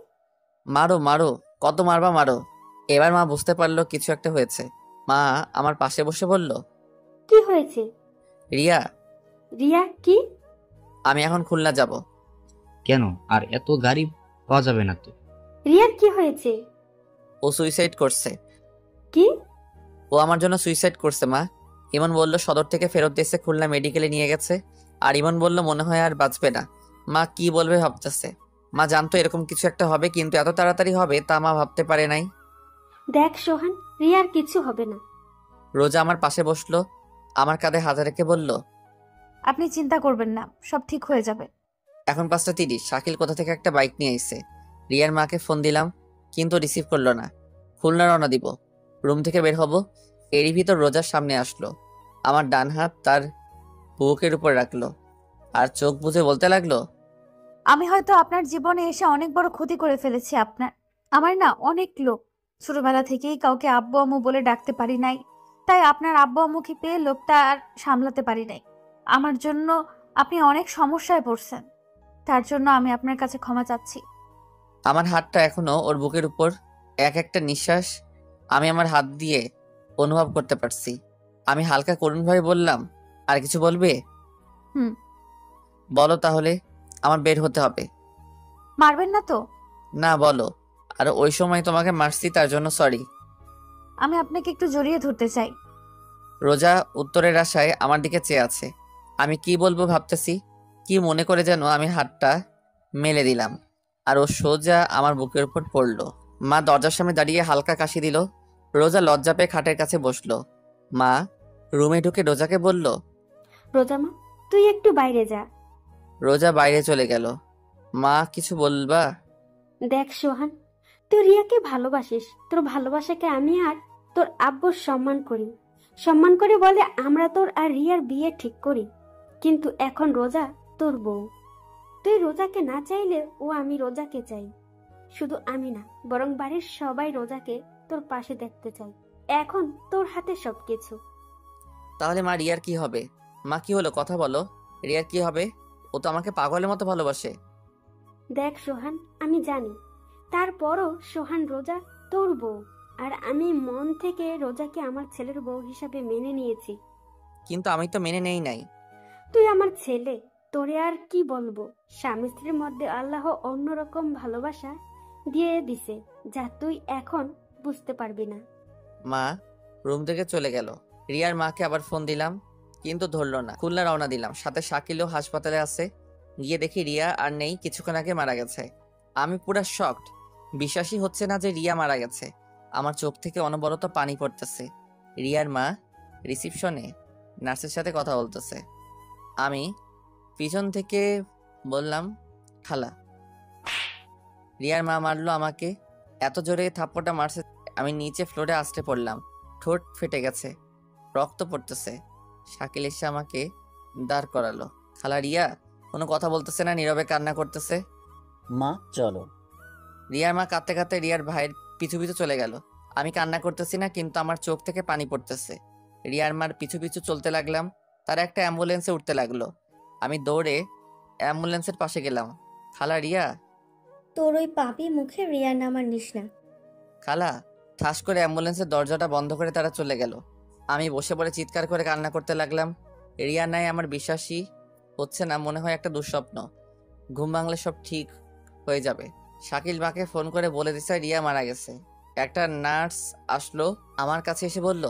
[SPEAKER 1] মারো মারো, কত মারবা মারো। এবার মা বুঝতে পারলো কিছু একটা হয়েছে। মা আমার পাশে বসে বলল,
[SPEAKER 7] কি হয়েছে?
[SPEAKER 1] রিয়া।
[SPEAKER 7] রিয়া কি?
[SPEAKER 1] আমি এখন খুলনা যাব।
[SPEAKER 4] কেন? আর এত গাড়ি পাওয়া যাবে না তো?
[SPEAKER 7] রিয়ার কি হয়েছে?
[SPEAKER 1] ও সুইসাইড করছে।
[SPEAKER 7] কি?
[SPEAKER 1] ও আমার জন্য সুইসাইড করছে মা। ইমন বলল সদর থেকে ফেরত দিয়েছে, খুলনা মেডিকেলে নিয়ে গেছে। আর ইমন বলল মনে হয় আর বাঁচবে না। মা কি বলবে ভাবতেছে। মা জানতো এরকম কিছু একটা হবে, কিন্তু এত তাড়াতাড়ি হবে তা মা ভাবতে পারে নাই।
[SPEAKER 7] দেখ সোহান, রিয়ার কিছু হবে না।
[SPEAKER 1] রোজা আমার পাশে বসলো, আমার কাঁধে হাত রেখে বলল,
[SPEAKER 3] আপনি চিন্তা করবেন না, সব ঠিক হয়ে যাবে।
[SPEAKER 1] এখন 5:30। শাকিল কোথা থেকে একটা বাইক নিয়ে এসে। রিয়ার মাকে ফোন দিলাম, কিন্তু রিসিভ করলো না। খুলনা রওনা দিব। রুম থেকে বের হব, এরই ভিতর রোজার সামনে আসলো। আমার ডান হাত তার বুকের উপর রাখলো, আর চোখ বুজে বলতে লাগলো,
[SPEAKER 3] আমি হয়তো আপনার জীবনে এসে অনেক বড় ক্ষতি করে ফেলেছি আপনার। আমার না অনেক লোক। ছোটবেলা থেকেই কাউকে আব্বু আম্মু বলে ডাকতে পারি নাই, তাই আপনার আব্বু আম্মুকে পেয়ে লোকটা আর সামলাতে পারি নাই। আমার জন্য আপনি অনেক সমস্যায় পড়ছেন, তার জন্য আমি আপনার কাছে ক্ষমা চাচ্ছি।
[SPEAKER 1] আমার হাতটা এখনো ওর বুকের উপর। এক একটা নিঃশ্বাস আমি আমার হাত দিয়ে অনুভব করতে পারছি। আমি হালকা করুণভাবে বললাম, আর কিছু বলবে?
[SPEAKER 3] হুম।
[SPEAKER 1] বলো তাহলে, আমার বের হতে হবে।
[SPEAKER 3] মারবেন না তো?
[SPEAKER 1] না বলো। আর ওই সময় তোমাকে মারছি তার জন্য সরি।
[SPEAKER 3] আমি আপনাকে একটু জড়িয়ে ধরতে চাই।
[SPEAKER 1] রোজা উত্তরের আশায় আমার দিকে চেয়ে আছে। আমি কি বলবো ভাবতেছি, কি মনে করে যেন আমি হাতটা মেলে দিলাম, আর ও সোজা আমার বুকের উপর পড়লো। মা দরজার সামনে দাঁড়িয়ে হালকা কাশি দিল। রোজা লজ্জা পেয়ে খাটের কাছে বসলো। মা রুমে ঢুকে রোজাকে বলল,
[SPEAKER 7] রোজা মা, তুই একটু বাইরে যা।
[SPEAKER 1] রোজা বাইরে চলে গেল। মা কিছু বলবা?
[SPEAKER 7] দেখ সোহান, তুই রিয়াকে ভালোবাসিস, তোর ভালোবাসাকে আমি আর তোর আব্বুর সম্মান করি। সম্মান করে বলে আমরা তোর আর রিয়ার বিয়ে ঠিক করি। কিন্তু এখন রোজা তোর বউ। তুই রোজাকে না চাইলে ও আমি রোজাকে চাই। শুধু আমি না, বরং বাড়ির সবাই রোজাকে তোর পাশে দেখতে চাই। এখন তোর হাতে সবকিছু।
[SPEAKER 1] তাহলে মা রিয়ার কি হবে? মা কি হলো, কথা বলো। রিয়ার কি হবে? ও তো আমাকে পাগলের মতো ভালোবাসে।
[SPEAKER 7] দেখ সোহান, আমি জানি, তারপরও সোহান রোজা তোর বউ, আর আমি মন থেকে রোজাকে আমার ছেলের বউ হিসাবে মেনে নিয়েছি।
[SPEAKER 1] কিন্তু আমি তো মেনে নেই নাই।
[SPEAKER 7] তুই আমার ছেলে, তোরে আর কি বলবো। স্বামী স্ত্রীর মধ্যে আল্লাহ অন্যরকম ভালোবাসা দিয়ে দিছে, যা তুই এখন বুঝতে পারবি না।
[SPEAKER 1] মা রুম থেকে চলে গেল। রিয়ার মাকে আবার ফোন দিলাম, কিন্তু ধরলো না। খুলনা রওনা দিলাম, সাথে শাকিলও হাসপাতালে আছে। গিয়ে দেখি রিয়া আর নেই, কিছুক্ষণ আগে মারা গেছে। আমি পুরা শকড, বিশ্বাসই হচ্ছে না যে রিয়া মারা গেছে। আমার চোখ থেকে অনবরত পানি পড়তেছে। রিয়ার মা রিসিপশনে নার্সের সাথে কথা বলতেছে। আমি পিছন থেকে বললাম, খালা। রিয়ার মা মারলো আমাকে, এত জোরে থাপ্পড়টা মারছে আমি নিচে ফ্লোরে আছড়ে পড়লাম। ঠোঁট ফেটে গেছে, রক্ত পড়তেছে। শাকিল এসে আমাকে দাঁড় করালো। খালা রিয়া কোনো কথা বলতেছে না, নীরবে কান্না করতেছে।
[SPEAKER 11] মা চলো।
[SPEAKER 1] রিয়ার মা কাঁদতে কাঁদতে রিয়ার ভাইয়ের পিছু পিছু চলে গেল। আমি কান্না করতেছি না, কিন্তু আমার চোখ থেকে পানি পড়তেছে। রিয়ার মার পিছু পিছু চলতে লাগলাম। তারা একটা অ্যাম্বুলেন্সে উঠতে লাগলো। আমি দৌড়ে অ্যাম্বুলেন্সের পাশে গেলাম। খালা রিয়া।
[SPEAKER 12] তোর ওই পাপি মুখে রিয়ার নাম আর নিস না।
[SPEAKER 1] খালা। ঠাস করে অ্যাম্বুলেন্সের দরজাটা বন্ধ করে তারা চলে গেল। আমি বসে পড়ে চিৎকার করে কান্না করতে লাগলাম। রিয়া নাই, আমার বিশ্বাসই হচ্ছে না, মনে হয় একটা দুঃস্বপ্ন। ঘুম ভাঙলে সব ঠিক হয়ে যাবে। শাকিল মাকে ফোন করে বলে দিছে রিয়া মারা গেছে। একটা নার্স আসলো, আমার কাছে এসে বলল,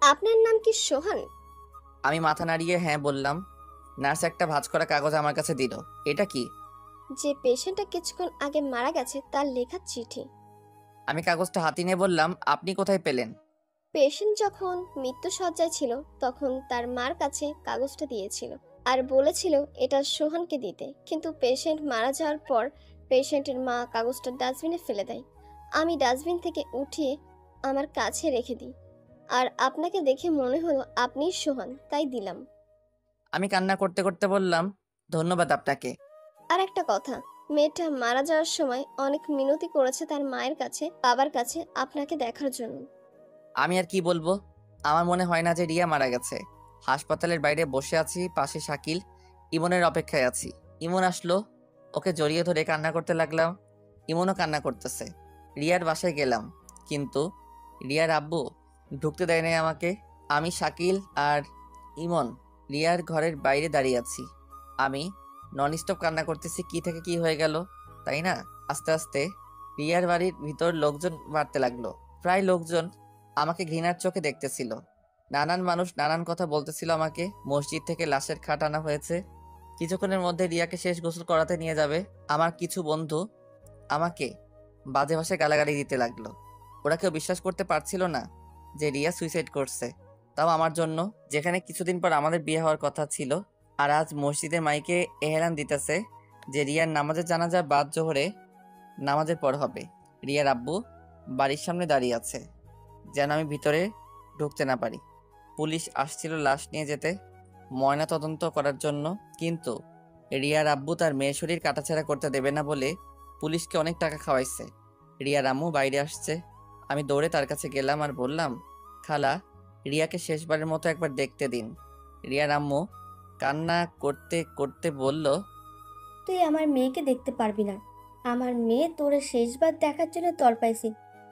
[SPEAKER 8] আপনার নাম কি সোহান?
[SPEAKER 1] আমি মাথা নাড়িয়ে হ্যাঁ বললাম। নার্স একটা ভাঁজ করা কাগজ আমার কাছে দিল। এটা কি?
[SPEAKER 8] যে পেশেন্টটা কিছুক্ষণ আগে মারা গেছে তার লেখা চিঠি।
[SPEAKER 1] আমি কাগজটা হাতে নিয়ে বললাম, আপনি কোথায় পেলেন?
[SPEAKER 8] পেশেন্ট যখন মৃত্যুসজ্জায় ছিল তখন তার মার কাছে কাগজটা দিয়েছিল আর বলেছিল এটা সোহানকে দিতে, কিন্তু পেশেন্ট মারা যাওয়ার পর পেশেন্টের মা কাগজটা ডাস্টবিনে ফেলে দেয়। আমি ডাস্টবিন থেকে উঠিয়ে আমার কাছে রেখে দিই, আর আপনাকে দেখে মনে হলো আপনিই সোহান, তাই দিলাম।
[SPEAKER 1] আমি কান্না করতে করতে বললাম, ধন্যবাদ আপনাকে।
[SPEAKER 8] আর একটা কথা, মেয়েটা মারা যাওয়ার সময় অনেক মিনতি করেছে তার মায়ের কাছে, বাবার কাছে আপনাকে দেখার জন্য।
[SPEAKER 1] আমি আর কি বলবো, আমার মনে হয় না যে রিয়া মারা গেছে। হাসপাতালের বাইরে বসে আছি, পাশে শাকিল, ইমনের অপেক্ষায় আছি। ইমন আসলো, ওকে জড়িয়ে ধরে কান্না করতে লাগলাম। ইমনও কান্না করতেছে। রিয়ার বাসায় গেলাম, কিন্তু রিয়ার আব্বু ঢুকতে দেয় নাই আমাকে। আমি, শাকিল আর ইমন রিয়ার ঘরের বাইরে দাঁড়িয়ে আছি। আমি নন স্টপ কান্না করতেছি, কি থেকে কি হয়ে গেল, তাই না? আস্তে আস্তে রিয়ার বাড়ির ভিতর লোকজন বাড়তে লাগলো। প্রায় লোকজন আমাকে ঘৃণার চোখে দেখতেছিল। নানান মানুষ নানান কথা বলতেছিল আমাকে। মসজিদ থেকে লাশের খাট আনা হয়েছে, কিছুক্ষণের মধ্যে রিয়াকে শেষ গোসল করাতে নিয়ে যাবে। আমার কিছু বন্ধু আমাকে বাজে ভাষায় গালাগালি দিতে লাগলো। ওরা কেউ বিশ্বাস করতে পারছিল না যে রিয়া সুইসাইড করছে, তাও আমার জন্য, যেখানে কিছুদিন পর আমাদের বিয়ে হওয়ার কথা ছিল। আর আজ মসজিদে মাইকে এহেলান দিতেছে যে রিয়ার নামাজের জানাজা বাদ জোহরে নামাজের পর হবে। রিয়ার আব্বু বাড়ির সামনে দাঁড়িয়ে আছে, যেন আমি ভিতরে ঢুকতে না পারি। পুলিশ আসছিল লাশ নিয়ে যেতে, ময়না তদন্ত করার জন্য, কিন্তু রিয়ার আব্বু তার মেয়ের শরীর কাটাছেঁড়া করতে দেবে না বলে পুলিশকে অনেক টাকা খাওয়াইছে। রিয়ার আম্মু বাইরে আসছে। আমি দৌড়ে তার কাছে গেলাম আর বললাম, খালা, রিয়াকে শেষবারের মতো একবার দেখতে দিন। রিয়ার আম্মু কান্না করতে করতে বলল,
[SPEAKER 12] তুই আমার মেয়েকে দেখতে পারবি না। আমার মেয়ে তোরে শেষবার দেখার জন্য তর পাইছি,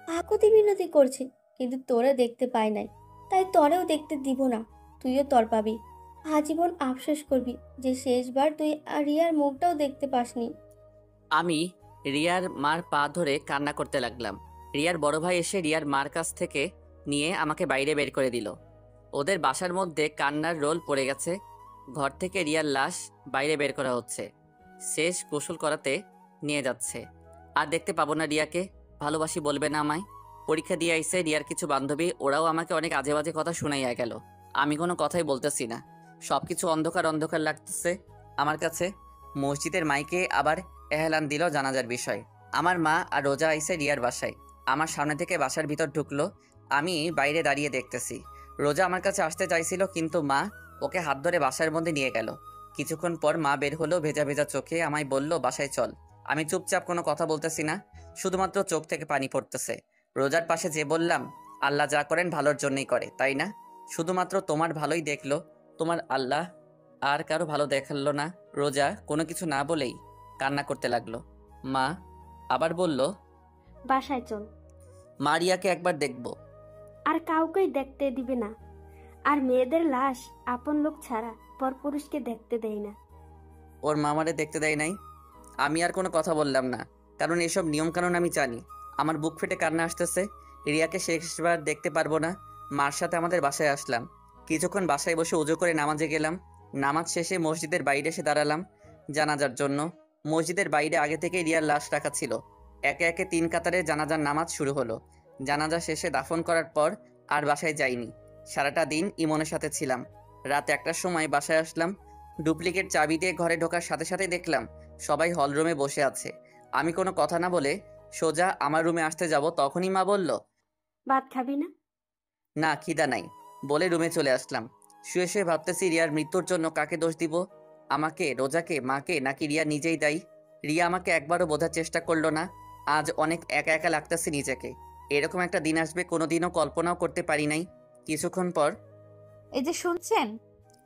[SPEAKER 12] আকুতি বিনতি করছে, কিন্তু তোরে দেখতে পাই নাই, তাই তরেও দেখতে দিব না। তুইও তর পাবি, আজীবন আফসোস করবি যে শেষবার তুই আর রিয়ার মুখটাও দেখতে পাসনি।
[SPEAKER 1] আমি রিয়ার মার পা ধরে কান্না করতে লাগলাম। রিয়ার বড় ভাই এসে রিয়ার মার কাছ থেকে নিয়ে আমাকে বাইরে বের করে দিল। ওদের বাসার মধ্যে কান্নার রোল পড়ে গেছে। ঘর থেকে রিয়ার লাশ বাইরে বের করা হচ্ছে, শেষ গোসল করাতে নিয়ে যাচ্ছে। আর দেখতে পাবো না রিয়াকে, ভালোবাসি বলবে না আমায়। পরীক্ষা দিয়ে আইসে রিয়ার কিছু বান্ধবী, ওরাও আমাকে অনেক আজে বাজে কথা শুনাইয়া গেল। আমি কোনো কথাই বলতেছি না, সবকিছু অন্ধকার অন্ধকার লাগতেছে। আমার কাছে। মসজিদের মাইকে আবার এহলান দিল জানাজার বিষয়। আমার মা আর রোজা আইসে রিয়ার বাসায়। আমার সামনে থেকে বাসার ভিতর ঢুকলো। আমি বাইরে দাঁড়িয়ে দেখতেছি। রোজা আমার কাছে আসতে চাইছিল, কিন্তু মা ওকে হাত ধরে বাসার মধ্যে নিয়ে গেল। কিছুক্ষণ পর মা বের হলো ভেজা ভেজা চোখে, আমায় বলল বাসায় চল। আমি চুপচাপ কোনো কথা বলতেছি না, শুধুমাত্র চোখ থেকে পানি পড়তেছে। রোজার পাশে যে বললাম, আল্লাহ যা করেন ভালোর জন্যই করে, তাই না? শুধুমাত্র তোমার ভালোই দেখলো তোমার আল্লাহ, আর কারো ভালো দেখালো না। রোজা কোনো কিছু না বলেই কান্না করতে লাগলো। মা আবার বলল,
[SPEAKER 7] বাসায় চল।
[SPEAKER 1] মারিয়াকে একবার দেখব।
[SPEAKER 7] আর কাউকেই দেখতে দিবে না। আর মেয়েদের লাশ আপন লোক ছাড়া পরপুরুষকে দেখতে দেয় না।
[SPEAKER 1] ওর মামারে দেখতে দেয় নাই। আমি আর কোনো কথা বললাম না, কারণ এসব নিয়মকানুন আমি জানি। আমার বুক ফেটে কান্না আসতেছে। রিয়াকে শেষবার দেখতে পারবো না। মার সাথে আমাদের বাসায় আসলাম। কিছুক্ষণ বাসায় বসে উজু করে নামাজে গেলাম। নামাজ শেষে মসজিদের বাইরে এসে দাঁড়ালাম জানাজার জন্য। মসজিদের বাইরে আগে থেকে রিয়ার লাশ রাখা ছিল। একে একে 3 কাতারে জানাজার নামাজ শুরু হলো। জানাজা শেষে দাফন করার পর আর বাসায় যাইনি। সারাটা দিন ইমনের সাথে ছিলাম। রাত 1টার সময় বাসায় আসলাম। ডুপ্লিকেট চাবি দিয়ে ঘরে ঢোকার সাথে সাথে দেখলাম সবাই হলরুমে বসে আছে। আমি কোনো কথা না বলে সোজা আমার রুমে আসতে যাব, তখনই মা বলল,
[SPEAKER 7] ভাত খাবি না?
[SPEAKER 1] না, খিদা নাই বলে রুমে চলে আসলাম। শুয়ে শুয়ে ভাবতেছি রিয়ার মৃত্যুর জন্য কাকে দোষ দিব, আমাকে, রোজাকে, মাকে, নাকি রিয়া নিজেই দায়ী। রিয়া আমাকে একবারও বোঝার চেষ্টা করলো না। আজ অনেক একা একা লাগতেছে নিজেকে। এরকম একটা দিন আসবে কোনোদিনও কল্পনাও করতে পারি নাই। কিছুক্ষণ পর,
[SPEAKER 13] এই যে শুনছেন?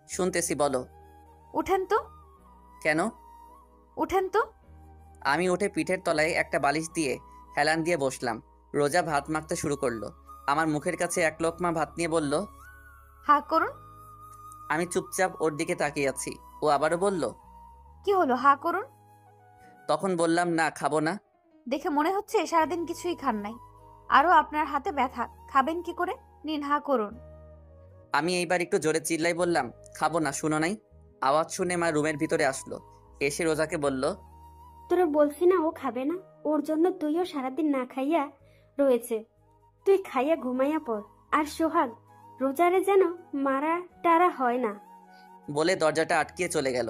[SPEAKER 1] শুনতেছি, বলো।
[SPEAKER 13] উঠেন তো।
[SPEAKER 1] কেন?
[SPEAKER 13] উঠেন তো।
[SPEAKER 1] আমি উঠে পিঠের তলায় একটা বালিশ দিয়ে হেলান দিয়ে বসলাম। রোজা ভাত মাখতে শুরু করলো। আমার মুখের কাছে 1 লোকমা ভাত নিয়ে বলল,
[SPEAKER 13] হা করুন।
[SPEAKER 1] আমি চুপচাপ ওর দিকে তাকিয়ে আছি। ও আবারও বলল,
[SPEAKER 13] কি হলো, হা করুন।
[SPEAKER 1] তখন বললাম, না, খাবো না।
[SPEAKER 13] দেখে মনে হচ্ছে সারাদিন কিছুই খান নাই। আরো আপনার হাতে ব্যথা, খাবেন কি করে? নিন, হা করুন।
[SPEAKER 1] আমি এইবার একটু জোরে চিল্লাই বললাম, খাবো না, শুনো নাই? আওয়াজ শুনে মা রুমের ভিতরে আসলো। এসে রোজাকে বলল,
[SPEAKER 7] তোরা বলছি না ও খাবে না? ওর জন্য তুইও সারাদিন না খাইয়া রয়েছে। তুই খাইয়া ঘুমাইয়া পড়। আর সোহাগ, রোজারে যেন মারা টারা হয় না।
[SPEAKER 1] বলে দরজাটা আটকিয়ে চলে গেল।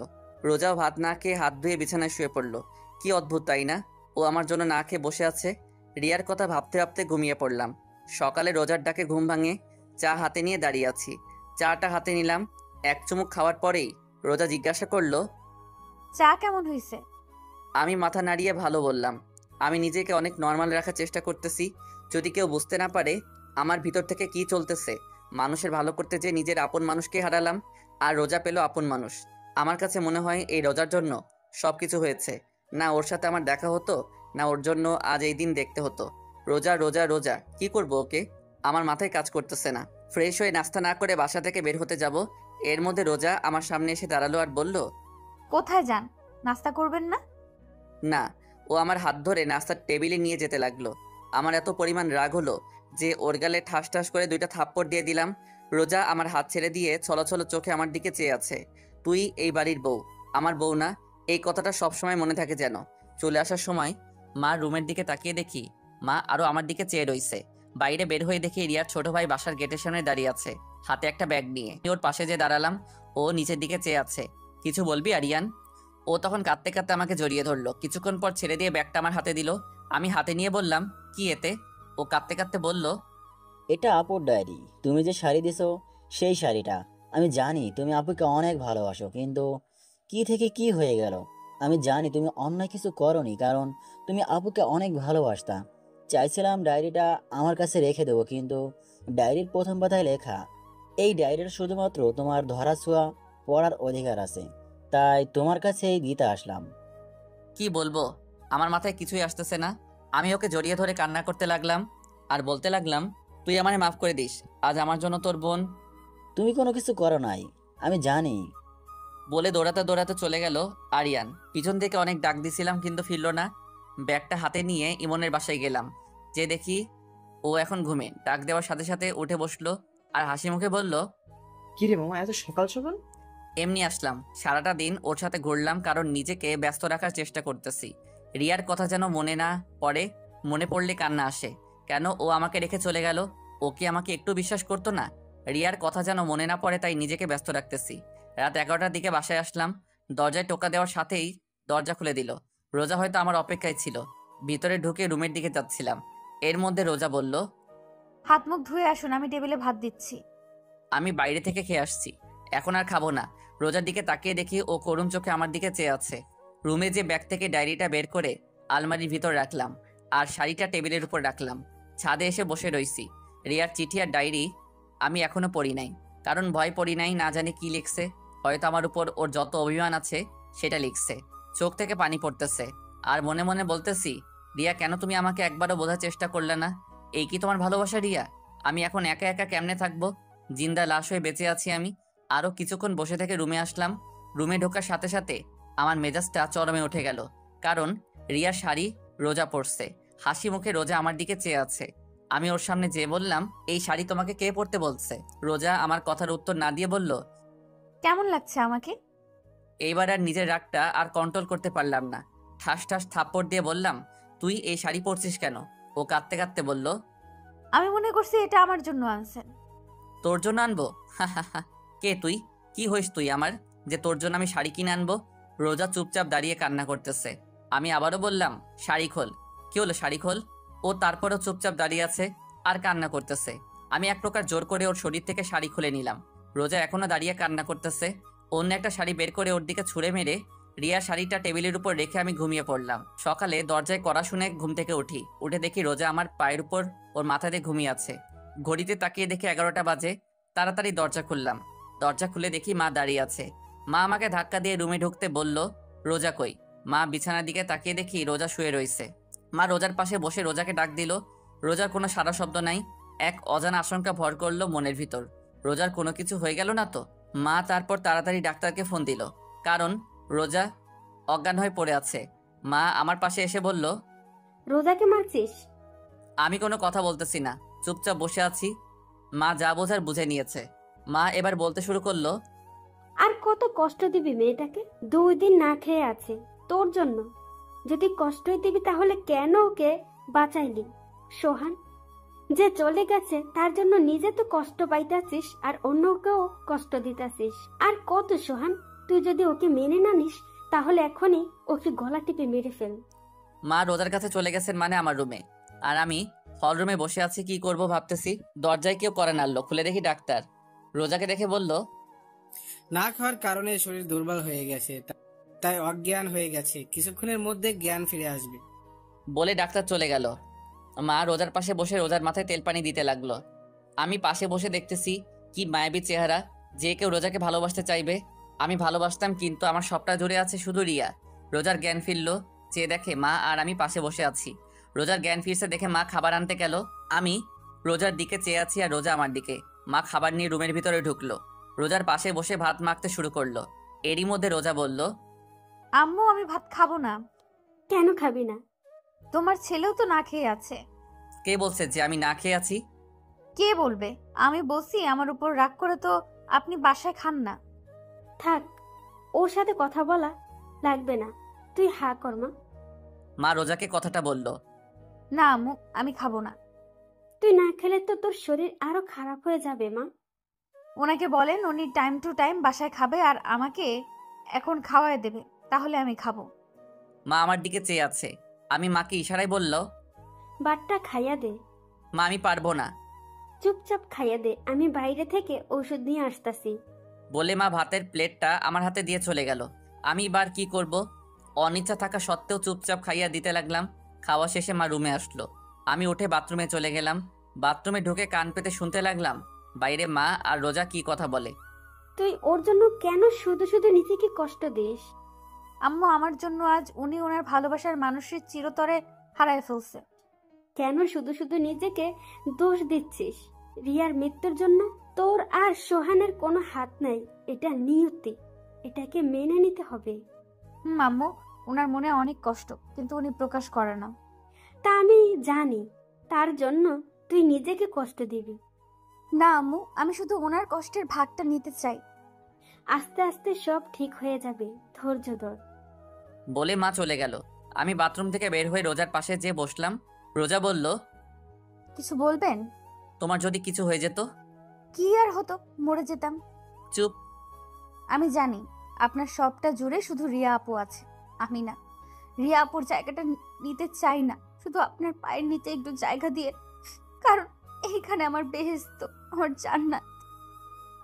[SPEAKER 1] রোজাও ভাত না খেয়ে হাত ধুয়ে বিছানায় শুয়ে পড়লো। কি অদ্ভুত, তাই না? ও আমার জন্য না খেয়ে বসে আছে। রিয়ার কথা ভাবতে ভাবতে ঘুমিয়ে পড়লাম। সকালে রোজার ডাকে ঘুম ভাঙে। চা হাতে নিয়ে দাঁড়িয়ে আছি। চাটা হাতে নিলাম। 1 চুমুক খাওয়ার পরেই রোজা জিজ্ঞাসা করলো,
[SPEAKER 13] চা কেমন হয়েছে?
[SPEAKER 1] আমি মাথা নাড়িয়ে ভালো বললাম। আমি নিজেকে অনেক নর্মাল রাখার চেষ্টা করতেছি, যদি কেউ বুঝতে না পারে আমার ভিতর থেকে কি চলতেছে। মানুষের ভালো করতে যে নিজের আপন মানুষকে হারালাম, আর রোজা পেল আপন মানুষ। আমার কাছে মনে হয় এই রোজার জন্য সব কিছু হয়েছে। না ওর সাথে আমার দেখা হতো, না ওর জন্য আজ এই দিন দেখতে হতো। রোজা রোজা রোজা, কি করব ওকে? আমার মাথায় কাজ করতেছে না। ফ্রেশ হয়ে নাস্তা না করে বাসা থেকে বের হতে যাব, এর মধ্যে রোজা আমার সামনে এসে দাঁড়ালো আর বলল,
[SPEAKER 13] কোথায় যান? নাস্তা করবেন না?
[SPEAKER 1] না। ও আমার হাত ধরে নাস্তার টেবিলে নিয়ে যেতে লাগলো। আমার এত পরিমাণ রাগ হলো যে ওর গালে ঠাস ঠাস করে 2টা থাপ্পড় দিয়ে দিলাম। রোজা আমার হাত ছেড়ে দিয়ে ছলছল চোখে আমার দিকে চেয়ে আছে। তুই এই বাড়ির বউ, আমার বউ না। এই কথাটা সবসময় মনে থাকে যেন। চলে আসার সময় মা রুমের দিকে তাকিয়ে দেখি মা আরো আমার দিকে চেয়ে রইছে। বাইরে বের হয়ে দেখি রিয়ার ছোট ভাই বাসার গেটের সামনে দাঁড়িয়ে আছে, হাতে একটা ব্যাগ নিয়ে। ওর পাশে যে দাঁড়ালাম, ও নিচের দিকে চেয়ে আছে। কিছু বলবি আরিয়ান? ও তখন কাঁদতে কাঁদতে আমাকে জড়িয়ে ধরলো। কিছুক্ষণ পর ছেড়ে দিয়ে ব্যাগটা আমার হাতে দিল। আমি হাতে নিয়ে বললাম, কি এতে? ও কাঁদতে কাঁদতে বলল,
[SPEAKER 11] এটা আপুর ডায়েরি। তুমি যে শাড়ি দিছো সেই শাড়িটা। আমি জানি তুমি আপুকে অনেক ভালোবাসো, কিন্তু কি থেকে কি হয়ে গেল। আমি জানি তুমি অন্যায় কিছু করনি, কারণ তুমি আপুকে অনেক ভালোবাসতা। চাইছিলাম ডায়েরিটা আমার কাছে রেখে দেবো, কিন্তু ডায়েরির প্রথম পাতায় লেখা, এই ডায়েরিটা শুধুমাত্র তোমার ধরাছোঁয়া পড়ার অধিকার আছে, তাই তোমার কাছেই দিতে আসলাম।
[SPEAKER 1] কি বলবো, আমার মাথায় কিছুই আসতেছে না। আমি ওকে জড়িয়ে ধরে কান্না করতে লাগলাম আর বলতে লাগলাম, তুই আমারে মাফ করে দিস, আজ আমার জন্য তোর বোন।
[SPEAKER 11] তুমি কোনো কিছু করো নাই, আমি জানি।
[SPEAKER 1] বলে দৌড়াতে দৌড়াতে চলে গেল আরিয়ান। পিছন থেকে অনেক ডাক দিছিলাম, কিন্তু ফিরল না। ব্যাগটা হাতে নিয়ে ইমনের বাসায় গেলাম। যে দেখি ও এখন ঘুমে। ডাক দেওয়ার সাথে সাথে উঠে বসলো আর হাসি মুখে বলল,
[SPEAKER 10] কি রে মামা, এত সকাল সকাল?
[SPEAKER 1] এমনি আসলাম। সারাটা দিন ওর সাথে ঘুরলাম, কারণ নিজেকে ব্যস্ত রাখার চেষ্টা করতেছি। রিয়ার কথা যেন মনে না পড়ে, মনে পড়লে কান্না আসে। কেন ও আমাকে রেখে চলে গেল? ও কি আমাকে একটু বিশ্বাস করতো না? রিয়ার কথা যেন মনে না পড়ে, তাই নিজেকে ব্যস্ত রাখতেছি। রাত 11টার দিকে বাসায় আসলাম। দরজায় টোকা দেওয়ার সাথেই দরজা খুলে দিল। রোজা হয়তো আমার অপেক্ষায় ছিল। ভিতরে ঢুকে রুমের দিকে যাচ্ছিলাম, এর মধ্যে রোজা বলল,
[SPEAKER 13] হাত মুখ ধুয়ে আসুন, আমি টেবিলে ভাত দিচ্ছি।
[SPEAKER 1] আমি বাইরে থেকে খেয়ে আসছি, এখন আর খাবো না। রোজার দিকে তাকিয়ে দেখি ও করুণ চোখে আমার দিকে চেয়ে আছে। রুমে যে ব্যাগ থেকে ডায়েরিটা বের করে আলমারির ভিতর রাখলাম, আর শাড়িটা টেবিলের উপর রাখলাম। ছাদে এসে বসে রইছি। রিয়ার চিঠি আর ডায়েরি আমি এখনো পড়ি নাই, কারণ ভয় পড়ি নাই, না জানি কি লিখছে। হয়তো আমার উপর ওর যত অভিমান আছে সেটা লিখছে। চোখ থেকে পানি পড়তেছে, আর মনে মনে বলতেছি, রিয়া কেন তুমি আমাকে একবারও বোঝার চেষ্টা করলে না? এই কি তোমার ভালোবাসা রিয়া? আমি এখন একা একা কেমনে থাকবো? জিন্দা লাশ হয়ে বেঁচে আছি আমি। আরো কিছুক্ষণ বসে থেকে রুমে আসলাম। রুমে ঢোকার সাথে সাথে আমার মেজাজটা চরমে উঠে গেল, কারণ রিয়ার শাড়ি রোজা পরছে। হাসি মুখে রোজা আমার দিকে চেয়ে আছে। আমি ওর সামনে যেয়ে বললাম, এই শাড়ি তোমাকে কে পরতে বলছে? রোজা আমার কথার উত্তর না দিয়ে বলল,
[SPEAKER 13] কেমন লাগছে আমাকে?
[SPEAKER 1] এইবার আর নিজের রাগটা আর কন্ট্রোল করতে পারলাম না। ঠাস ঠাস থাপ্পড় দিয়ে বললাম, তুই এই শাড়ি পরছিস কেন? ও কাঁদতে কাঁদতে বলল,
[SPEAKER 13] আমি মনে করছি এটা আমার জন্য আনছেন।
[SPEAKER 1] তোর জন্য আনবো? কে তুই? কি হইস তুই আমার, যে তোর জন্য আমি শাড়ি কিনে আনবো? রোজা চুপচাপ দাঁড়িয়ে কান্না করতেছে। আমি আবারও বললাম, শাড়ি খোল। কি হলো, শাড়ি খোল। ও তারপরও চুপচাপ দাঁড়িয়ে আছে আর কান্না করতেছে। আমি এক প্রকার জোর করে ওর শরীর থেকে শাড়ি খুলে নিলাম। রোজা এখনো দাঁড়িয়ে কান্না করতেছে। অন্য একটা শাড়ি বের করে ওর দিকে ছুঁড়ে মেরে রিয়া শাড়িটা টেবিলের উপর রেখে আমি ঘুমিয়ে পড়লাম। সকালে দরজায় কড়া শুনে ঘুম থেকে উঠে দেখি রোজা আমার পায়ের উপর ওর মাথা দিয়ে ঘুমিয়ে আছে। ঘড়িতে তাকিয়ে দেখি 11টা বাজে। তাড়াতাড়ি দরজা খুললাম। দরজা খুলে দেখি মা দাঁড়িয়ে আছে। মা আমাকে ধাক্কা দিয়ে রুমে ঢুকতে বলল, রোজা কই? মা বিছানার দিকে তাকিয়ে দেখি রোজা শুয়ে রয়েছে। মা রোজার পাশে বসে রোজাকে ডাক দিল। রোজার কোনো সারা শব্দ নাই। এক অজানা আশঙ্কা ভর করলো মনের ভিতর, রোজার কোনো কিছু হয়ে গেল না তো? মা তারপর তাড়াতাড়ি ডাক্তারকে ফোন দিল, কারণ রোজা অজ্ঞান হয়ে পড়ে আছে। মা আমার পাশে এসে বলল,
[SPEAKER 7] রোজাকে মারছিস?
[SPEAKER 1] আমি কোনো কথা বলতেছি না, চুপচাপ বসে আছি। মা যা বোঝার বুঝে নিয়েছে। মা এবার বলতে শুরু করলো,
[SPEAKER 7] আর কত কষ্ট দিবি মেয়েটাকে? 2 দিন না খেয়ে আছে তোর জন্য। যদি কষ্টই দিবি তাহলে কেন ওকে বাঁচাইলি? সোহান যে চলে গেছে তার জন্য নিজে তো কষ্ট পাইতাছিস আর অন্যকেও কষ্ট দিতাছিস। আর কত সোহান, তুই যদি ওকে মেনে না নিস তাহলে এখনই ওকে গলা টিপে মেরে ফেল।
[SPEAKER 1] মা রোজার কাছে চলে গেছেন মানে আমার রুমে, আর আমি হল রুমে বসে আছি, কি করব ভাবতেছি। দরজায় কেউ করে নাড়লো, খুলে দেখি ডাক্তার। রোজাকে দেখে বলল,
[SPEAKER 14] না খাওয়ার কারণে শরীর দুর্বল হয়ে গেছে, তাই অজ্ঞান হয়ে গেছে, কিছুক্ষণের মধ্যে জ্ঞান ফিরে আসবে।
[SPEAKER 1] বলে ডাক্তার চলে গেল। মা রোজার পাশে বসে রোজার মাথায় তেল পানি দিতে লাগলো। আমি পাশে বসে দেখতেছি কি মায়াবী চেহারা, যে কেউ রোজাকে ভালোবাসতে চাইবে। আমি ভালোবাসতাম, কিন্তু আমার সবটা জুড়ে আছে শুধু রিয়া। রোজার জ্ঞান ফিরলো, চেয়ে দেখে মা আর আমি পাশে বসে আছি। রোজার জ্ঞান ফিরছে দেখে মা খাবার আনতে গেল। আমি রোজার দিকে চেয়ে আছি আর রোজা আমার দিকে। মা খাবার নিয়ে রুমের ভিতরে ঢুকলো। রোজার পাশে বসে ভাত মাখতে শুরু করলো। এরই মধ্যে রোজা বলল,
[SPEAKER 13] আম্মু আমি ভাত খাবো না।
[SPEAKER 7] কেন খাবি না?
[SPEAKER 13] তোমার ছেলেও তো না খেয়ে আছে।
[SPEAKER 1] কে বলছে যে আমি না খেয়ে আছি?
[SPEAKER 13] কে বলবে? আমি বলছি আমার উপর রাগ করে তো আপনি বাসায় খান না।
[SPEAKER 7] থাক, ওর সাথে কথা বলা লাগবে না, তুই হা কর মা।
[SPEAKER 1] মা রোজাকে কথাটা বলল।
[SPEAKER 13] না আম্মু, আমি খাবো না।
[SPEAKER 7] তুই না খেলে তো তোর শরীর আরো খারাপ হয়ে যাবে মা।
[SPEAKER 13] ওনাকে বলেন উনি টাইম টু টাইম বাসায় খাবে আর আমাকে এখন খাওয়ায় দেবে, তাহলে আমি খাবো।
[SPEAKER 1] মা আমার দিকে চেয়ে আছে। আমি মাকে ইশারায় বলল,
[SPEAKER 7] বাটটা খাইয়া দে।
[SPEAKER 1] মা আমি পারবো না।
[SPEAKER 7] চুপচাপ খাইয়া দে, আমি বাইরে থেকে ওষুধ নিয়ে আসতাছি।
[SPEAKER 1] বলে মা ভাতের প্লেটটা আমার হাতে দিয়ে চলে গেল। আমি এবার কি করব? অনিচ্ছা থাকা সত্ত্বেও চুপচাপ খাইয়া দিতে লাগলাম। খাওয়া শেষে মা রুমে আসলো। আমি উঠে বাথরুমে চলে গেলাম। বাথরুমে ঢুকে কান পেতে শুনতে লাগলাম বাইরে মা আর রোজা কি কথা বলে।
[SPEAKER 7] তুই ওর জন্য কেন শুধু শুধু নিজেকে কষ্ট দিস?
[SPEAKER 13] আম্মু আমার জন্য আজ উনি ওনার ভালোবাসার মানুষের চিরতরে হারায় ফেলছে।
[SPEAKER 7] কেন শুধু শুধু নিজেকে দোষ দিচ্ছিস? রিয়ার মৃত্যুর জন্য তোর আর সোহানের কোনো হাত নাই, এটা নিয়তি, এটাকে মেনে নিতে হবে।
[SPEAKER 13] আম্মু ওনার মনে অনেক কষ্ট, কিন্তু উনি প্রকাশ করে না।
[SPEAKER 7] তা আমি জানি, তার জন্য তুই নিজেকে কষ্ট দিবি
[SPEAKER 13] না আম্মু, আমি শুধু ওনার কষ্টের ভাগটা নিতে চাই।
[SPEAKER 7] আস্তে আস্তে সব ঠিক হয়ে যাবে, ধৈর্য ধর।
[SPEAKER 1] বলে মা চলে গেল। আমি বাথরুম থেকে বের হয়ে রোজার পাশে যেয়ে বসলাম। রোজা বলল,
[SPEAKER 13] কিছু বলবেন?
[SPEAKER 1] তোমার যদি কিছু হয়ে যেত?
[SPEAKER 13] কি আর হতো, মরে যেতাম।
[SPEAKER 1] চুপ।
[SPEAKER 13] আমি জানি আপনার সবটা জুড়ে শুধু রিয়া আপু আছে, আমি না। রিয়া আপুর জায়গাটা নিতে চাই না, শুধু আপনার পায়ের নিচে একটু জায়গা দিয়ে, কারণ এইখানে আমার বেহেশত, আমার জান্নাত।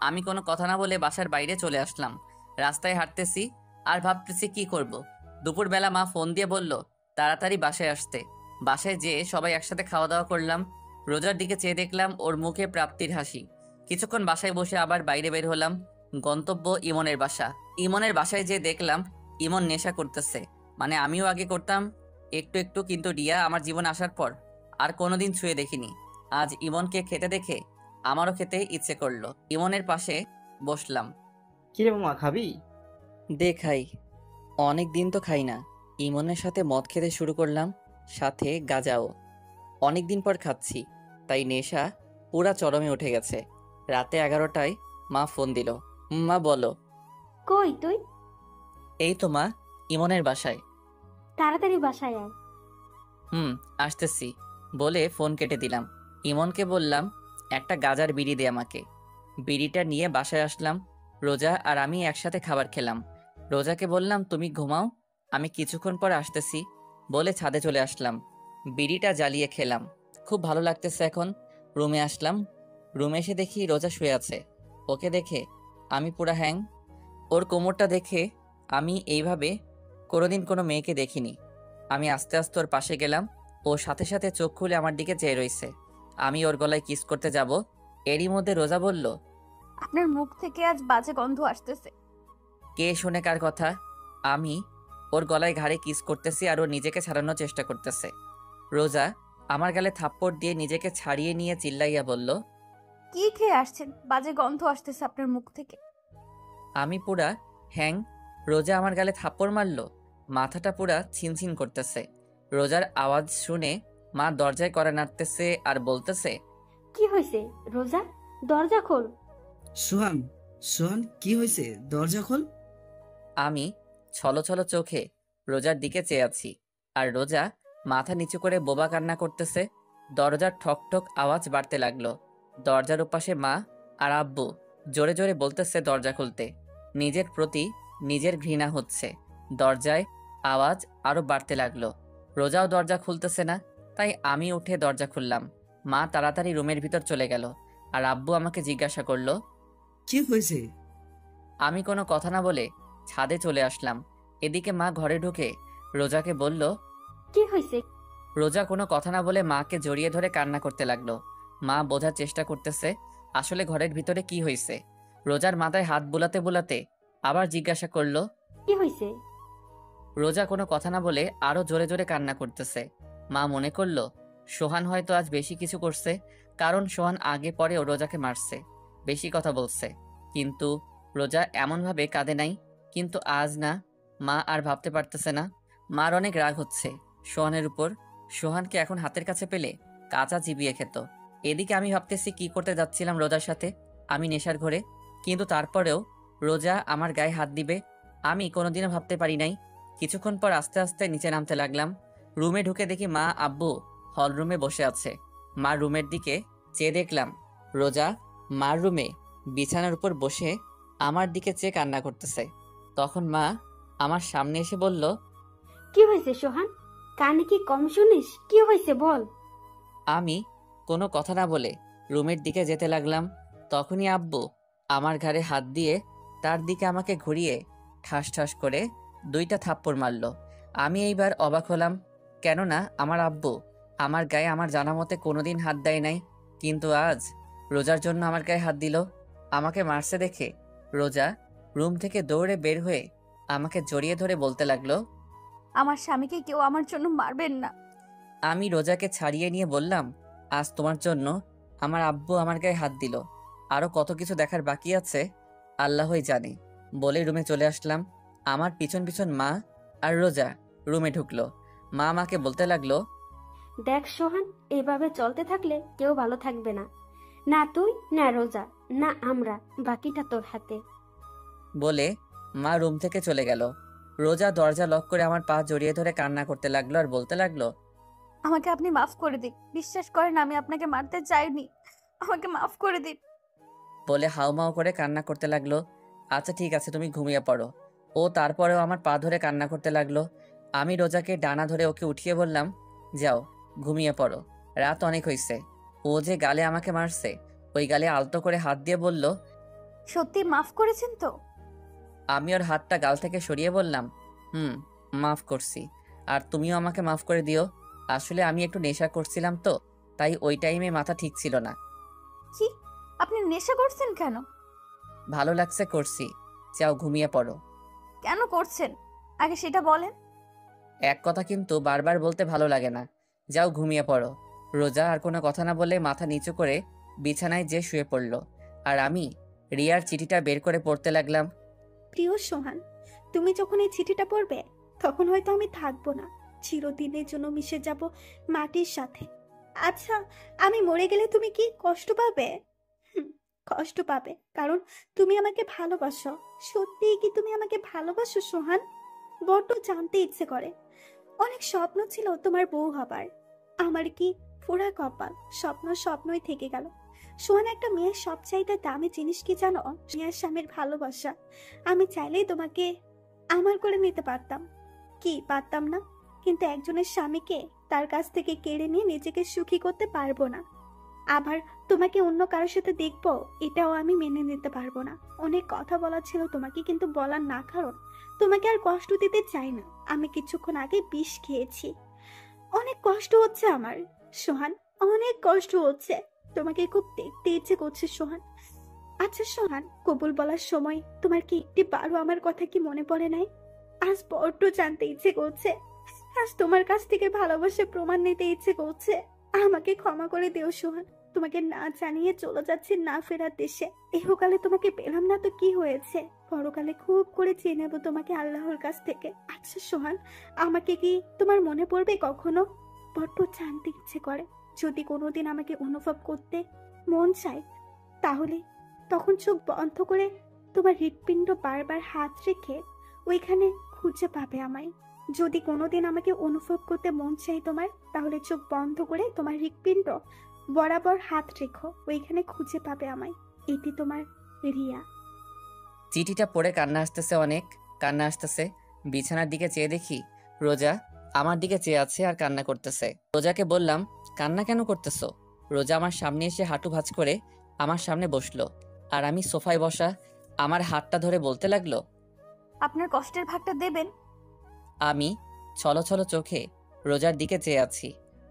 [SPEAKER 1] আমি কোনো কথা না বলে বাসার বাইরে চলে আসলাম। রাস্তায় হাঁটতেছি আর ভাবতেছি কি করব। দুপুরবেলা মা ফোন দিয়ে বলল তাড়াতাড়ি বাসায় আসতে। বাসায় যেয়ে সবাই একসাথে খাওয়া দাওয়া করলাম। রোজার দিকে চেয়ে দেখলাম ওর মুখে প্রাপ্তির হাসি। কিছুক্ষণ বাসায় বসে আবার বাইরে বের হলাম। গন্তব্য ইমনের বাসা। ইমনের বাসায় যেয়ে দেখলাম ইমন নেশা করতেছে, মানে আমিও আগে করতাম একটু একটু, কিন্তু রিয়া আমার জীবন আসার পর আর কোনোদিন ছুঁয়ে দেখিনি। আজ ইমনকে খেতে দেখে আমারও খেতে ইচ্ছে করলো। ইমনের পাশে বসলাম।
[SPEAKER 10] কিরে মামা, খাবি?
[SPEAKER 1] খাই, অনেক দিন তো খাই না। ইমনের সাথে মদ খেতে শুরু করলাম, সাথে গাঁজাও। অনেক দিন পর খাচ্ছি, তাই নেশা পুরা চরমে উঠে গেছে। রাতে 11টায় মা ফোন দিল। মা বলো।
[SPEAKER 7] কই তুই?
[SPEAKER 1] এই তো মা, ইমনের বাসায়।
[SPEAKER 7] তাড়াতাড়ি বাসায় আয়।
[SPEAKER 1] আসতেছি বলে ফোন কেটে দিলাম। ইমনকে বললাম একটা গাজার বিড়ি দে আমাকে। বিড়িটা নিয়ে বাসায় আসলাম। রোজা আর আমি একসাথে খাবার খেলাম। রোজাকে বললাম তুমি ঘুমাও, আমি কিছুক্ষণ পর আসতেছি বলে ছাদে চলে আসলাম। বিড়িটা জ্বালিয়ে খেলাম, খুব ভালো লাগতেছে এখন। রুমে আসলাম। রুমে এসে দেখি রোজা শুয়ে আছে। ওকে দেখে আমি পুরা হ্যাং। ওর কোমরটা দেখে আমি এইভাবে কোনোদিন কোনো মেয়েকে দেখিনি। আমি আস্তে আস্তে ওর পাশে গেলাম। ও সাথে সাথে চোখ খুলে আমার দিকে চেয়ে রইছে। আমি ওর গলায় কিস করতে যাব, এরই মধ্যে রোজা বলল
[SPEAKER 13] আপনার মুখ থেকে আজ বাজে গন্ধ আসতেছে।
[SPEAKER 1] কে শোনে কার কথা? আমি ওর গলায় ঘাড়ে কিস করতেছি আর ও নিজেকে ছাড়ানোর চেষ্টা করতেছে। রোজা আমার গালে থাপ্পড় দিয়ে নিজেকে ছাড়িয়ে নিয়ে চিল্লাইয়া বলল
[SPEAKER 13] কি খেয়ে আসছেন? বাজে গন্ধ আসতেছে আপনার মুখ থেকে।
[SPEAKER 1] আমি পুরা হ্যাং। রোজা আমার গালে থাপ্পড় মারল, মাথাটা পুরা ছিনছিন করতেছে। রোজার আওয়াজ শুনে মা দরজায় কড়া নাড়তেছে আর বলতেছে
[SPEAKER 7] কি হয়েছে রোজা? দরজা খোল।
[SPEAKER 9] সোহান, সোহান কি হয়েছে? দরজা খোল।
[SPEAKER 1] আমি ছলো ছলো চোখে রোজার দিকে চেয়ে আছি, আর রোজা মাথা নিচু করে বোবা কান্না করতেছে। দরজার ঠক ঠক আওয়াজ বাড়তে লাগলো। দরজার ওপাশে মা আর আব্বু জোরে জোরে বলতেছে দরজা খুলতে। নিজের প্রতি নিজের ঘৃণা হচ্ছে। দরজায় আওয়াজ আরো বাড়তে লাগলো। রোজাও দরজা খুলতেছে না, তাই আমি উঠে দরজা খুললাম। মা তাড়াতাড়ি রুমের ভিতর চলে গেল, আর আব্বু আমাকে জিজ্ঞাসা করলো
[SPEAKER 9] কি হয়েছে?
[SPEAKER 1] আমি কোনো কথা না বলে ছাদে চলে আসলাম। এদিকে মা ঘরে ঢুকে রোজাকে বলল
[SPEAKER 7] কি হয়েছে?
[SPEAKER 1] রোজা কোনো কথা না বলে মাকে জড়িয়ে ধরে কান্না করতে লাগলো। মা বোঝার চেষ্টা করতেছে আসলে ঘরের ভিতরে কি হয়েছে। রোজার মাথায় হাত বুলাতে বুলাতে আবার জিজ্ঞাসা করলো
[SPEAKER 7] কি হয়েছে?
[SPEAKER 1] রোজা কোনো কথা না বলে আরো জোরে জোরে কান্না করতেছে। মা মনে করলো সোহান হয়তো আজ বেশি কিছু করছে, কারণ সোহান আগে পরেও রোজাকে মারছে, বেশি কথা বলছে। কিন্তু রোজা এমনভাবে কাঁদে নাই। কিন্তু আজ না, মা আর ভাবতে পারতেছে না। মার অনেক রাগ হচ্ছে সোহানের উপর। সোহানকে এখন হাতের কাছে পেলে কাঁচা চিবিয়ে খেত। এদিকে আমি ভাবতেছি কি করতে যাচ্ছিলাম রোজার সাথে আমি নেশার ঘরে, কিন্তু তারপরেও রোজা আমার গায়ে হাত দিবে আমি কোনোদিনও ভাবতে পারি নাই। কিছুক্ষণ পর আস্তে আস্তে নিচে নামতে লাগলাম। রুমে ঢুকে দেখি মা আব্বু হল রুমে বসে আছে। মার রুমের দিকে চেয়ে দেখলাম রোজা মার রুমে বিছানার উপর বসে আমার দিকে চেয়ে কান্না করতেছে। তখন মা আমার সামনে এসে বলল
[SPEAKER 7] কি হয়েছে সোহান? কানে কি কম শুনিস? কি হয়েছে বল।
[SPEAKER 1] আমি কোনো কথা না বলে রুমের দিকে যেতে লাগলাম। তখনই আব্বু আমার ঘাড়ে হাত দিয়ে তার দিকে আমাকে ঘুরিয়ে ঠাস ঠাস করে 2টা থাপ্পড় মারল। আমি এইবার অবাক হলাম, কেননা আমার আব্বু আমার গায়ে আমার জানা মতে কোনোদিন হাত দেয় নাই, কিন্তু আজ রোজার জন্য আমার গায়ে হাত দিল। আমাকে মারছে দেখে রোজা রুম থেকে দৌড়ে বের হয়ে আমাকে জড়িয়ে ধরে বলতে লাগলো
[SPEAKER 13] আমার স্বামীকে কেউ আমার জন্য মারবেন না।
[SPEAKER 1] আমি রোজাকে ছাড়িয়ে নিয়ে বললাম আজ তোমার জন্য আমার আব্বু আমার গায়ে হাত দিল, আরো কত কিছু দেখার বাকি আছে আল্লাহই জানে বলে রুমে চলে আসলাম। আমার পিছন পিছন মা আর রোজা রুমে ঢুকলো। মা আমাকে বলতে লাগলো
[SPEAKER 7] দেখ সোহান, এভাবে চলতে থাকলে কেউ ভালো থাকবে না, না তুই না রোজা না আমরা, বাকিটা তোর হাতে।
[SPEAKER 1] বলে মা রুম থেকে চলে গেল। রোজা দরজা লক করে আমার পা জড়িয়ে ধরে কান্না করতে লাগলো আর বলতে লাগলো
[SPEAKER 13] আমাকে আপনি মাফ করে দিন, বিশ্বাস করেন আমি আপনাকে মারতে চাইনি, আমাকে মাফ করে দিন।
[SPEAKER 1] বলে হাউমাউ করে কান্না করতে লাগলো। আচ্ছা ঠিক আছে, তুমি ঘুমিয়ে পড়ো, ও তারপরেও আমার পা ধরে কান্না করতে লাগলো। আমি রোজাকে ডানা ধরে ওকে উঠিয়ে বললাম, যাও ঘুমিয়ে পড়ো, রাত অনেক হইছে। ও যে গালে আমাকে মারছে, ওই গালে আলতো করে হাত দিয়ে বলল।
[SPEAKER 13] সত্যি মাফ করেছেন তো?
[SPEAKER 1] আমি ওর হাতটা গাল থেকে সরিয়ে বললাম, মাফ করছি। আর তুমিও আমাকে মাফ করে দিও। আসলে আমি একটু নেশা করছিলাম তো, তাই ওই টাইমে মাথা ঠিক ছিল না।
[SPEAKER 13] কি, আপনি নেশা করছেন কেন?
[SPEAKER 1] ভালো লাগছে করছি, যাও ঘুমিয়ে পড়ো।
[SPEAKER 13] কেন করছেন আগে সেটা বলেন।
[SPEAKER 1] এক কথা কিন্তু বারবার বলতে ভালো লাগে না, যাও ঘুমিয়ে পড়ো। রোজা আর কোনো কথা না বলে মাথা নিচু করে বিছানায় যে শুয়ে পড়ল, আর আমি রিয়ার চিঠিটা বের করে পড়তে লাগলাম।
[SPEAKER 3] প্রিয় সোহান, তুমি যখন এই চিঠিটা পড়বে তখন হয়তো আমি থাকবো না, চিরদিনের জন্য মিশে যাব মাটির সাথে। আচ্ছা, আমি মরে গেলে তুমি কি কষ্ট পাবে? কষ্ট পাবে, কারণ তুমি আমাকে ভালোবাসো। সত্যিই কি তুমি আমাকে ভালোবাসো সোহান? বড্ড জানতে ইচ্ছে করে। অনেক স্বপ্ন ছিল তোমার বউ হবার, আমার কি পুরা কপাল, স্বপ্ন স্বপ্নই থেকে গেল। সোহান, একটা মেয়ের সবচাইতে দামি জিনিস কি জানো? মেয়ের স্বামীর ভালোবাসা। আমি চাইলেই তোমাকে আমার করে নিতে পারতাম, কি পারতাম না? কিন্তু একজনের স্বামীকে তার কাছ থেকে কেড়ে নিয়ে নিজেকে সুখী করতে পারবো না। আবার তোমাকে অন্য কারোর সাথে দেখবো, এটাও আমি মেনে নিতে পারবো না। অনেক কথা বলা ছিল তোমাকে, কিন্তু বলার না, কারণ তোমাকে আর কষ্ট দিতে চাই না। আমি কিছুক্ষণ আগে বিষ খেয়েছি, অনেক কষ্ট হচ্ছে আমার সোহান, অনেক কষ্ট হচ্ছে। তোমাকে খুব দেখতে ইচ্ছে করছে সোহান। আচ্ছা সোহান, কবুল বলার সময় তোমার কি একটি বারো আমার কথা কি মনে পড়ে নাই? আজ বড্ড জানতে ইচ্ছে করছে, আজ তোমার কাছ থেকে ভালোবাসা প্রমাণ নিতে ইচ্ছে করছে। আমাকে ক্ষমা করে দিও সোহান, তোমাকে না জানিয়ে চলে যাচ্ছি না ফেরার দেশে। ইহকালে তোমাকে পেলাম না তো কি হয়েছে, পরকালে খুব করে চেয়ে নেবো তোমাকে আল্লাহর কাছ থেকে। আচ্ছা সোহান, আমাকে কি তোমার মনে পড়বে কখনো? বড্ড জানতে ইচ্ছে করে। যদি কোনোদিন আমাকে অনুভব করতে মন চায়, তাহলে তখন চোখ বন্ধ করে তোমার হৃৎপিণ্ড বারবার হাত রেখে ওইখানে খুঁজে পাবে আমায়। যদি কোনোদিন আমাকে অনুভব করতে মন চাই তোমার, তাহলে চোখ বন্ধ করে তোমার হৃৎপিণ্ড বরাবর হাত রেখো, ওইখানে খুঁজে পাবে আমায়। এটি তোমার রিয়া।
[SPEAKER 1] চিঠিটা পড়ে কান্না আসতেছে, অনেক কান্না আসতেছে। বিছানার দিকে চেয়ে দেখি রোজা আমার দিকে চেয়ে আছে আর কান্না করতেছে। রোজাকে বললাম, কান্না কেন করতেছো? রোজা আমার সামনে এসে হাঁটু ভাঁজ করে আমার সামনে বসলো, আর আমি সোফায় বসা আমার হাতটা ধরে বলতে লাগলো,
[SPEAKER 13] আপনার কষ্টের ভাগটা দেবেন।
[SPEAKER 1] আমি ছলো ছলো চোখে রোজার দিকে চেয়ে আছি,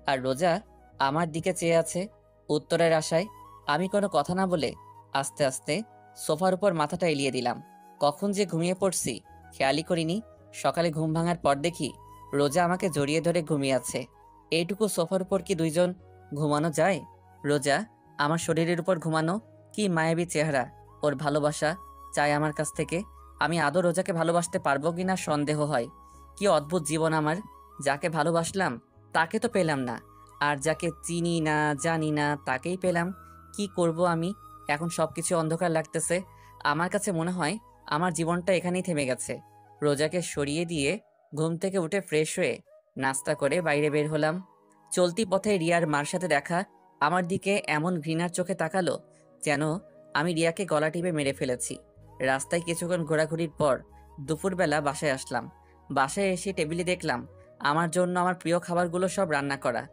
[SPEAKER 1] আর রোজা আমার দিকে চেয়ে আছে উত্তরের আশায়। আমি কোনো কথা না বলে আস্তে আস্তে সোফার উপর মাথাটা এলিয়ে দিলাম। কখন যে ঘুমিয়ে পড়ছি খেয়ালই করিনি। সকালে ঘুম ভাঙার পর দেখি রোজা আমাকে জড়িয়ে ধরে ঘুমিয়ে আছে। এইটুকু সোফার উপর কি দুইজন ঘুমানো যায়? রোজা আমার শরীরের উপর ঘুমানো, কি মায়াবী চেহারা। ওর ভালোবাসা চাই আমার কাছ থেকে। আমি আদৌ রোজাকে ভালোবাসতে পারবো কিনা সন্দেহ হয়। কি অদ্ভুত জীবন আমার, যাকে ভালোবাসলাম তাকে তো পেলাম না, আর যাকে চিনি না জানি না তাকেই পেলাম। কি করব আমি এখন? সবকিছু অন্ধকার লাগতেছে। আমার কাছে মনে হয় আমার জীবনটা এখানেই থেমে গেছে। রোজাকে সরিয়ে দিয়ে ঘুম থেকে উঠে ফ্রেশ হয়ে নাস্তা করে বাইরে বের হলাম। চলতি পথে রিয়ার মার সাথে দেখা। আমার দিকে এমন ঘৃণার চোখে তাকালো যেন আমি রিয়াকে গলা টিপে মেরে ফেলেছি। রাস্তায় কিছুক্ষণ ঘোরাঘুরির পর দুপুরবেলা বাসায় আসলাম। বাসায় এসে টেবিলে দেখলাম আমার জন্য আমার প্রিয় খাবারগুলো সব রান্না করা।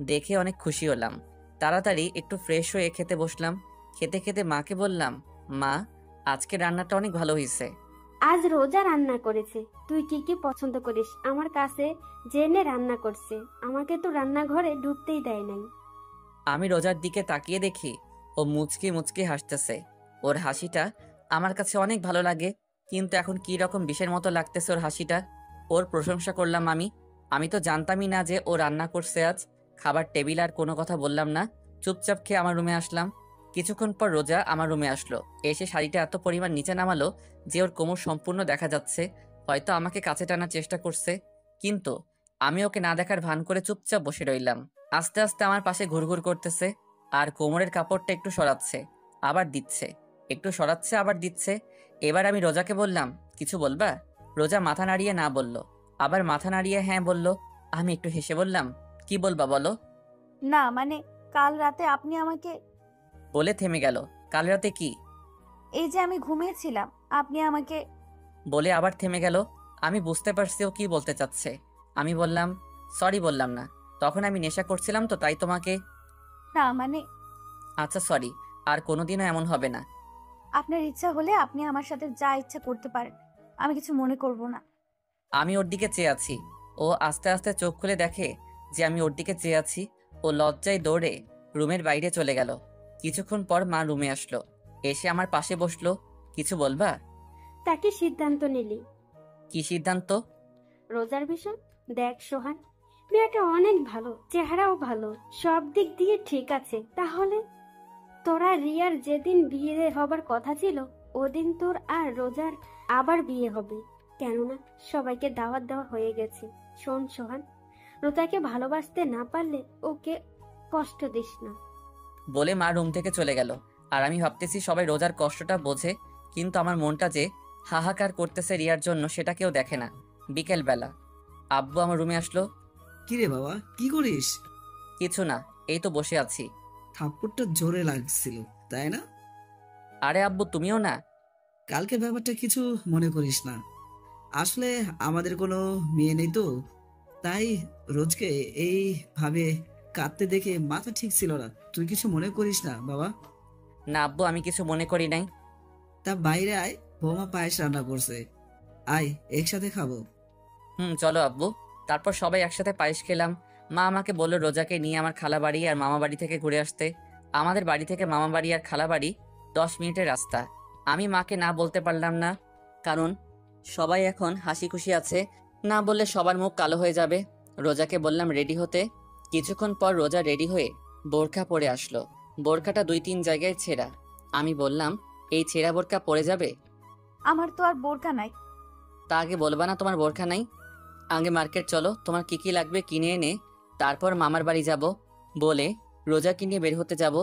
[SPEAKER 1] দেখে অনেক খুশি হলাম। তাড়াতাড়ি একটু ফ্রেশ হয়ে খেতে বসলাম। খেতে খেতে মাকে বললাম, মা আজকে রান্নাটা অনেক ভালো হয়েছে।
[SPEAKER 7] আজ রোজা রান্না করেছে, তুই কি কি পছন্দ করিস আমার কাছে জেনে রান্না করছে। আমাকে তো রান্নাঘরে ঢুকতেই দেয় নাই।
[SPEAKER 1] আমি রোজার দিকে তাকিয়ে দেখি ও মুচকি মুচকি হাসতেছে। ওর হাসিটা আমার কাছে অনেক ভালো লাগে, কিন্তু এখন কি রকম বিষের মতো লাগতেছে ওর হাসিটা। ওর প্রশংসা করলাম আমি তো জানতামই না যে ও রান্না করছে আজ। খাবার টেবিল আর কোনো কথা বললাম না, চুপচাপ খেয়ে আমার রুমে আসলাম। কিছুক্ষণ পর রোজা আমার রুমে আসলো। এসে শাড়িটা এত পরিমাণ নিচে নামালো যে ওর কোমর সম্পূর্ণ দেখা যাচ্ছে। হয়তো আমাকে কাছে টানার চেষ্টা করছে, কিন্তু আমি ওকে না দেখার ভান করে চুপচাপ বসে রইলাম। আস্তে আস্তে আমার পাশে ঘুরঘুর করতেছে, আর কোমরের কাপড়টা একটু সরাচ্ছে আবার দিচ্ছে, একটু সরাচ্ছে আবার দিচ্ছে। এবার আমি রোজাকে বললাম, কিছু বলবা? রোজা মাথা নাড়িয়ে না বলল, আবার মাথা নাড়িয়ে হ্যাঁ বলল। আমি একটু হেসে বললাম, কি বলবা বলো?
[SPEAKER 13] না মানে কাল রাতে আপনি আমাকে।
[SPEAKER 1] বলে থেমে গেল। কাল রাতে কি?
[SPEAKER 13] এই যে আমি ঘুমিয়েছিলাম, আপনি আমাকে।
[SPEAKER 1] বলে আবার থেমে গেল। আমি বুঝতে পারছি ও কি বলতে চাচ্ছে। আমি বললাম, সরি বললাম না, তখন আমি নেশা করছিলাম তো তাই তোমাকে।
[SPEAKER 13] না মানে
[SPEAKER 1] আচ্ছা সরি, আর কোনোদিনও এমন হবে না।
[SPEAKER 13] আপনার ইচ্ছা হলে আপনি আমার সাথে যা ইচ্ছা করতে পারেন, আমি কিছু মনে করব না।
[SPEAKER 1] আমি ওর দিকে চেয়ে আছি। ও আস্তে আস্তে চোখ খুলে দেখে যে আমি ওর দিকে চেয়ে আছি। ও লজ্জায় দৌড়ে রুমের বাইরে চলে গেল। কিছুক্ষণ পর মা রুমে আসলো, এসে আমার পাশে বসলো। কিছু বলবা?
[SPEAKER 7] তাকে সিদ্ধান্ত নিলি?
[SPEAKER 1] কি সিদ্ধান্ত?
[SPEAKER 7] রোজার বিষয়। দেখ সোহান, মেয়েটা অনেক ভালো, চেহারাও ভালো, সব দিক দিয়ে ঠিক আছে। তাহলে তোরা রিয়ার যেদিন বিয়ে হবার কথা ছিল ওদিন তোর আর রোজার আবার বিয়ে হবে, কেননা সবাইকে দাওয়াত দেওয়া হয়ে গেছে। শোন সোহান, রোজাকে ভালোবাসতে না পারলে ওকে কষ্ট দিস না।
[SPEAKER 1] বলে মা রুম থেকে চলে গেল। আর আমি ভাবতেছি সবাই রোজার কষ্টটা বোঝে, কিন্তু আমার মনটা যে হাহাকার করতেছে রিয়ার জন্য সেটা কেউ দেখে না। বিকেল বেলা আব্বু আমার রুমে আসলো।
[SPEAKER 9] কিরে বাবা, কি করিস?
[SPEAKER 1] কিছু না, এই তো বসে আছি।
[SPEAKER 9] থাপ্পড়টা জোরে লাগছিল তাই না?
[SPEAKER 1] আরে আব্বু তুমিও না?
[SPEAKER 9] কালকে ব্যাপারটা কিছু মনে করিস না। আসলে আমাদের কোনো মেয়ে নেই তো, তাই রোজকে এইভাবে কাঁদতে দেখে মাথা ঠিক ছিল না। তুই কিছু মনে করিস না বাবা।
[SPEAKER 1] না আব্বু, আমি কিছু মনে করি নাই।
[SPEAKER 9] তা বাইরে আয়, বৌমা পায়েস রান্না করছে, আয় একসাথে খাবো।
[SPEAKER 1] চলো আব্বু। তারপর সবাই একসাথে পায়েস খেলাম। মা আমাকে বললো রোজাকে নিয়ে আমার খালা বাড়ি আর মামা বাড়ি থেকে ঘুরে আসতে। আমাদের বাড়ি থেকে মামা বাড়ি আর খালা বাড়ি 10 মিনিটের রাস্তা। আমি মাকে না বলতে পারলাম না, কারণ সবাই এখন হাসি খুশি আছে। না বললে সবার মুখ কালো হয়ে যাবে। রোজাকে বললাম রেডি হতে। কিছুক্ষণ পর রোজা রেডি হয়ে বোরকা পরে আসলো। বোরকাটা 2-3 জায়গায় ছেঁড়া। আমি বললাম, এই ছেঁড়া বোরকা পরে যাবে?
[SPEAKER 13] আমার তো আর বোরকা নাই।
[SPEAKER 1] তা আগে বলবা না তোমার বোরকা নাই? আগে মার্কেট চলো, তোমার কি কি লাগবে কিনে এনে তারপর মামার বাড়ি যাব। বলে রোজাকে নিয়ে বের হতে যাব।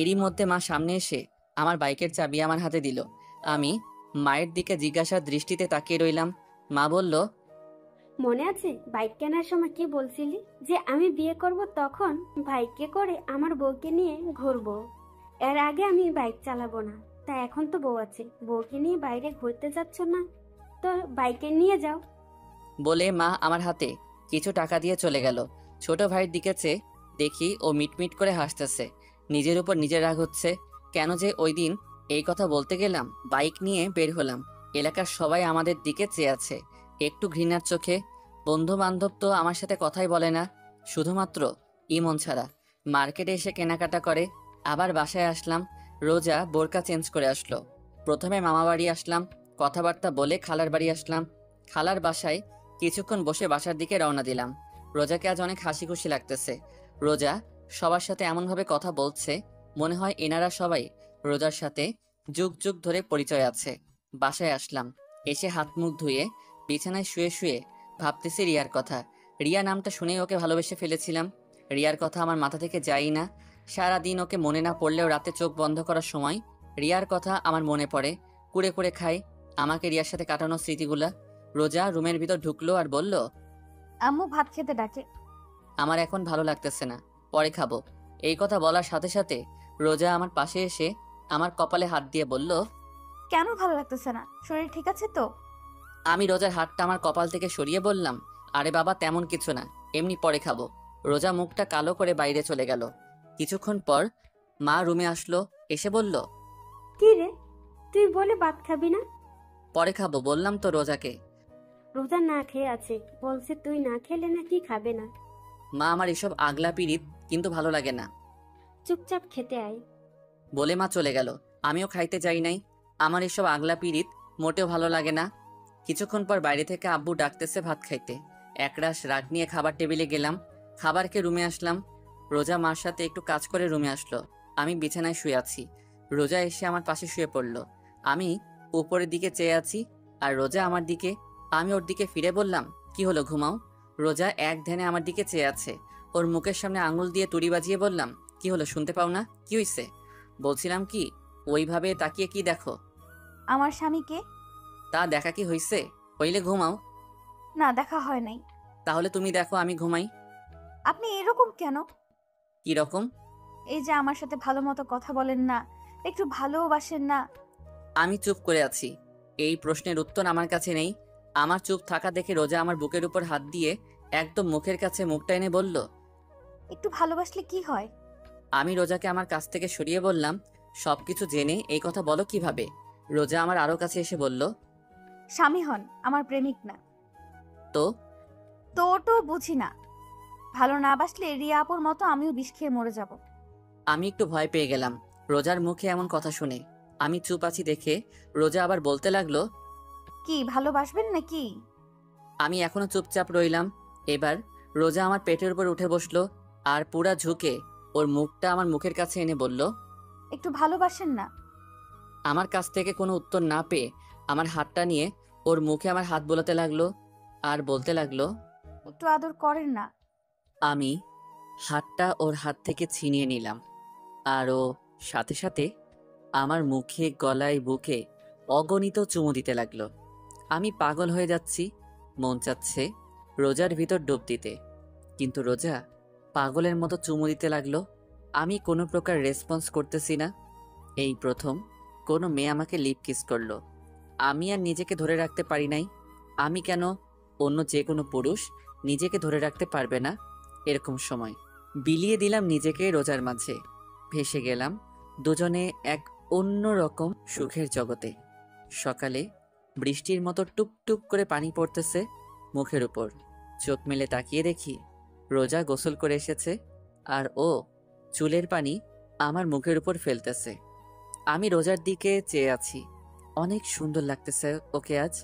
[SPEAKER 1] এরই মধ্যে মা সামনে এসে আমার বাইকের চাবি আমার হাতে দিল। আমি মায়ের দিকে জিজ্ঞাসার দৃষ্টিতে তাকিয়ে রইলাম। মা বলল,
[SPEAKER 7] মনে আছে বাইক কেনার সময় কি বলছিলি যে আমি বিয়ে করব, তখন বাইকে করে আমার বউকে নিয়ে ঘুরবো, এর আগে আমি বাইক চালাবো না। তা এখন তো বউ আছে, বউকে নিয়ে বাইরে ঘুরতে যাচ্ছ না, তো বাইকে নিয়ে যাও।
[SPEAKER 1] বলে মা আমার হাতে কিছু টাকা দিয়ে চলে গেল। ছোট ভাইয়ের দিকে চেয়ে দেখি ও মিটমিট করে হাসতেছে। নিজের উপর নিজের রাগ হচ্ছে। কেন যে ওই দিন এই কথা বলতে গেলাম। বাইক নিয়ে বের হলাম। এলাকার সবাই আমাদের দিকে চেয়ে আছে একটু ঘৃণার চোখে। বন্ধু বান্ধব তো আমার সাথে কথাই বলে না, শুধুমাত্র ইমন ছাড়া। মার্কেটে এসে কেনাকাটা করে আবার বাসায় আসলাম। রোজা বোরকা চেঞ্জ করে আসলো। প্রথমে মামা বাড়ি আসলাম, কথাবার্তা বলে খালার বাড়ি আসলাম। খালার বাসায় কিছুক্ষণ বসে বাসার দিকে রওনা দিলাম। রোজাকে আজ অনেক হাসি খুশি লাগতেছে। রোজা সবার সাথে এমনভাবে কথা বলছে, মনে হয় এনারা সবাই রোজার সাথে যুগ যুগ ধরে পরিচয় আছে। বাসায় আসলাম, এসে হাত মুখ ধুয়ে বিছানায় শুয়ে শুয়ে ভাবতেছি রিয়ার কথা। রিয়া নামটা শুনেই ওকে ভালোবেসে ফেলেছিলাম। রিয়ার কথা আমার মাথা থেকে যায়ই না। সারাদিন ওকে মনে না পড়লেও রাতে চোখ বন্ধ করার সময় রিয়ার কথা আমার মনে পড়ে। কুড়ে কুড়ে খাই আমাকে রিয়ার সাথে কাটানো স্মৃতিগুলা। রোজা রুমের ভিতর ঢুকলো আর বলল,
[SPEAKER 13] আম্মু ভাত খেতে ডাকে।
[SPEAKER 1] আমার এখন ভালো লাগতেছে না, পরে খাবো। এই কথা বলার সাথে সাথে রোজা আমার পাশে এসে আমার কপালে হাত দিয়ে বলল,
[SPEAKER 13] কেন ভালো লাগতেছে না? শরীর ঠিক আছে তো?
[SPEAKER 1] আমি রোজার হাতটা আমার কপাল থেকে সরিয়ে বললাম, আরে বাবা তেমন কিছু না, এমনি পরে খাবো। রোজা মুখটা কালো করে বাইরে চলে গেল। কিছুক্ষণ পর মা রুমে আসলো, এসে বলল,
[SPEAKER 7] কি রে, তুই বলে ভাত খাবি না?
[SPEAKER 1] পরে খাবো বললাম তো রোজাকে।
[SPEAKER 7] রোজা না খেয়ে আছে, বলছে তুই না খেলে নাকি খাবে না।
[SPEAKER 1] মা আমার এসব আগলা পিরিত কিন্তু ভালো লাগে না,
[SPEAKER 7] চুপচাপ খেতে আয়।
[SPEAKER 1] বলে মা চলে গেল। আমিও খাইতে যাই নাই, আমার এসব আগলা পিরিত মোটেও ভালো লাগে না। কিছুক্ষণ পর বাইরে থেকে আব্বু ডাকতেছে ভাত খাইতে। একরাশ রাগ নিয়ে খাবার টেবিলে গেলাম। খাবার খেয়ে রুমে আসলাম। রোজা মার সাথে একটু কাজ করে রুমে আসলো। আমি বিছানায় শুয়ে আছি। রোজা এসে আমার পাশে শুয়ে পড়লো। আমি উপরের দিকে চেয়ে আছি আর রোজা আমার দিকে। আমি ওর দিকে ফিরে বললাম, কি হলো, ঘুমাও? রোজা এক ধ্যানে আমার দিকে চেয়ে আছে। ওর মুখের সামনে আঙুল দিয়ে তুড়ি বাজিয়ে বললাম, কি হলো, শুনতে পাও না? কি হইছে? বলছিলাম কি, ওইভাবে তাকিয়ে কি দেখো?
[SPEAKER 13] আমার স্বামীকে।
[SPEAKER 1] তা দেখা কি হইছে? হইলে ঘুমাও।
[SPEAKER 13] না, দেখা হয় নাই।
[SPEAKER 1] তাহলে তুমি দেখো, আমি ঘুমাই।
[SPEAKER 13] আপনি এরকম কেন?
[SPEAKER 1] কি রকম?
[SPEAKER 13] এই যে আমার সাথে ভালো মতো কথা বলেন না, একটু ভালোবাসেন না।
[SPEAKER 1] আমি চুপ করে আছি। এই প্রশ্নের উত্তর আমার কাছে নেই। আমার চুপ থাকা দেখে রোজা আমার বুকের উপর হাত দিয়ে একদম মুখের কাছে মুখটা এনে বলল।
[SPEAKER 13] একটু ভালোবাসলে কি হয়?
[SPEAKER 1] আমি রোজাকে আমার কাছ থেকে সরিয়ে বললাম, সবকিছু জেনে এই কথা বলো কিভাবে? রোজা আমার আরো কাছে এসে বলল,
[SPEAKER 13] স্বামী হন, আমার প্রেমিক না।
[SPEAKER 1] তো
[SPEAKER 13] তো বুঝি না। ভালো না বাসলে রিয়া আপুর মতো আমিও বিষ খেয়ে মরে যাব।
[SPEAKER 1] আমি একটু ভয় পেয়ে গেলাম রোজার মুখে এমন কথা শুনে। আমি চুপ আছি দেখে রোজা আবার বলতে লাগলো,
[SPEAKER 13] কি ভালোবাসবেন নাকি?
[SPEAKER 1] আমি এখনো চুপচাপ রইলাম। এবার রোজা আমার পেটের উপর উঠে বসলো আর পুরা ঝুঁকে ওর মুখটা আমার মুখের কাছে এনে বলল,
[SPEAKER 13] একটু ভালোবাসেন না?
[SPEAKER 1] আমার কাছ থেকে কোনো উত্তর না পেয়ে আমার হাতটা নিয়ে ওর মুখে আমার হাত বোলাতে লাগলো আর বলতে লাগলো,
[SPEAKER 13] একটু আদর করেন না?
[SPEAKER 1] আমি হাতটা ওর হাত থেকে ছিনিয়ে নিলাম আর ও সাথে সাথে আমার মুখে, গলায়, বুকে অগণিত চুমু দিতে লাগলো। আমি পাগল হয়ে যাচ্ছি, মন চাচ্ছে রোজার ভিতর ডুব দিতে, কিন্তু রোজা পাগলের মতো চুমু দিতে লাগলো। আমি কোনো প্রকার রেসপন্স করতেছি না। এই প্রথম কোনো মেয়ে আমাকে লিপ কিস করলো। আমি আর নিজেকে ধরে রাখতে পারি নাই। আমি কেন, অন্য যে কোনো পুরুষ নিজেকে ধরে রাখতে পারবে না এরকম সময়? বিলিয়ে দিলাম নিজেকে রোজার মাঝে, ভেসে গেলাম দুজনে এক অন্য রকম সুখের জগতে। সকালে বৃষ্টির মতো টুপটুপ করে পানি পড়তেছে মুখের উপর। চোখ মেলে তাকিয়ে দেখি রোজা গোসল করে এসেছে আর ও চুলের পানি আমার মুখের উপর ফেলতেছে। আমি রোজার দিকে চেয়ে আছি। অনেক সুন্দর লাগতেছে ওকে আজ।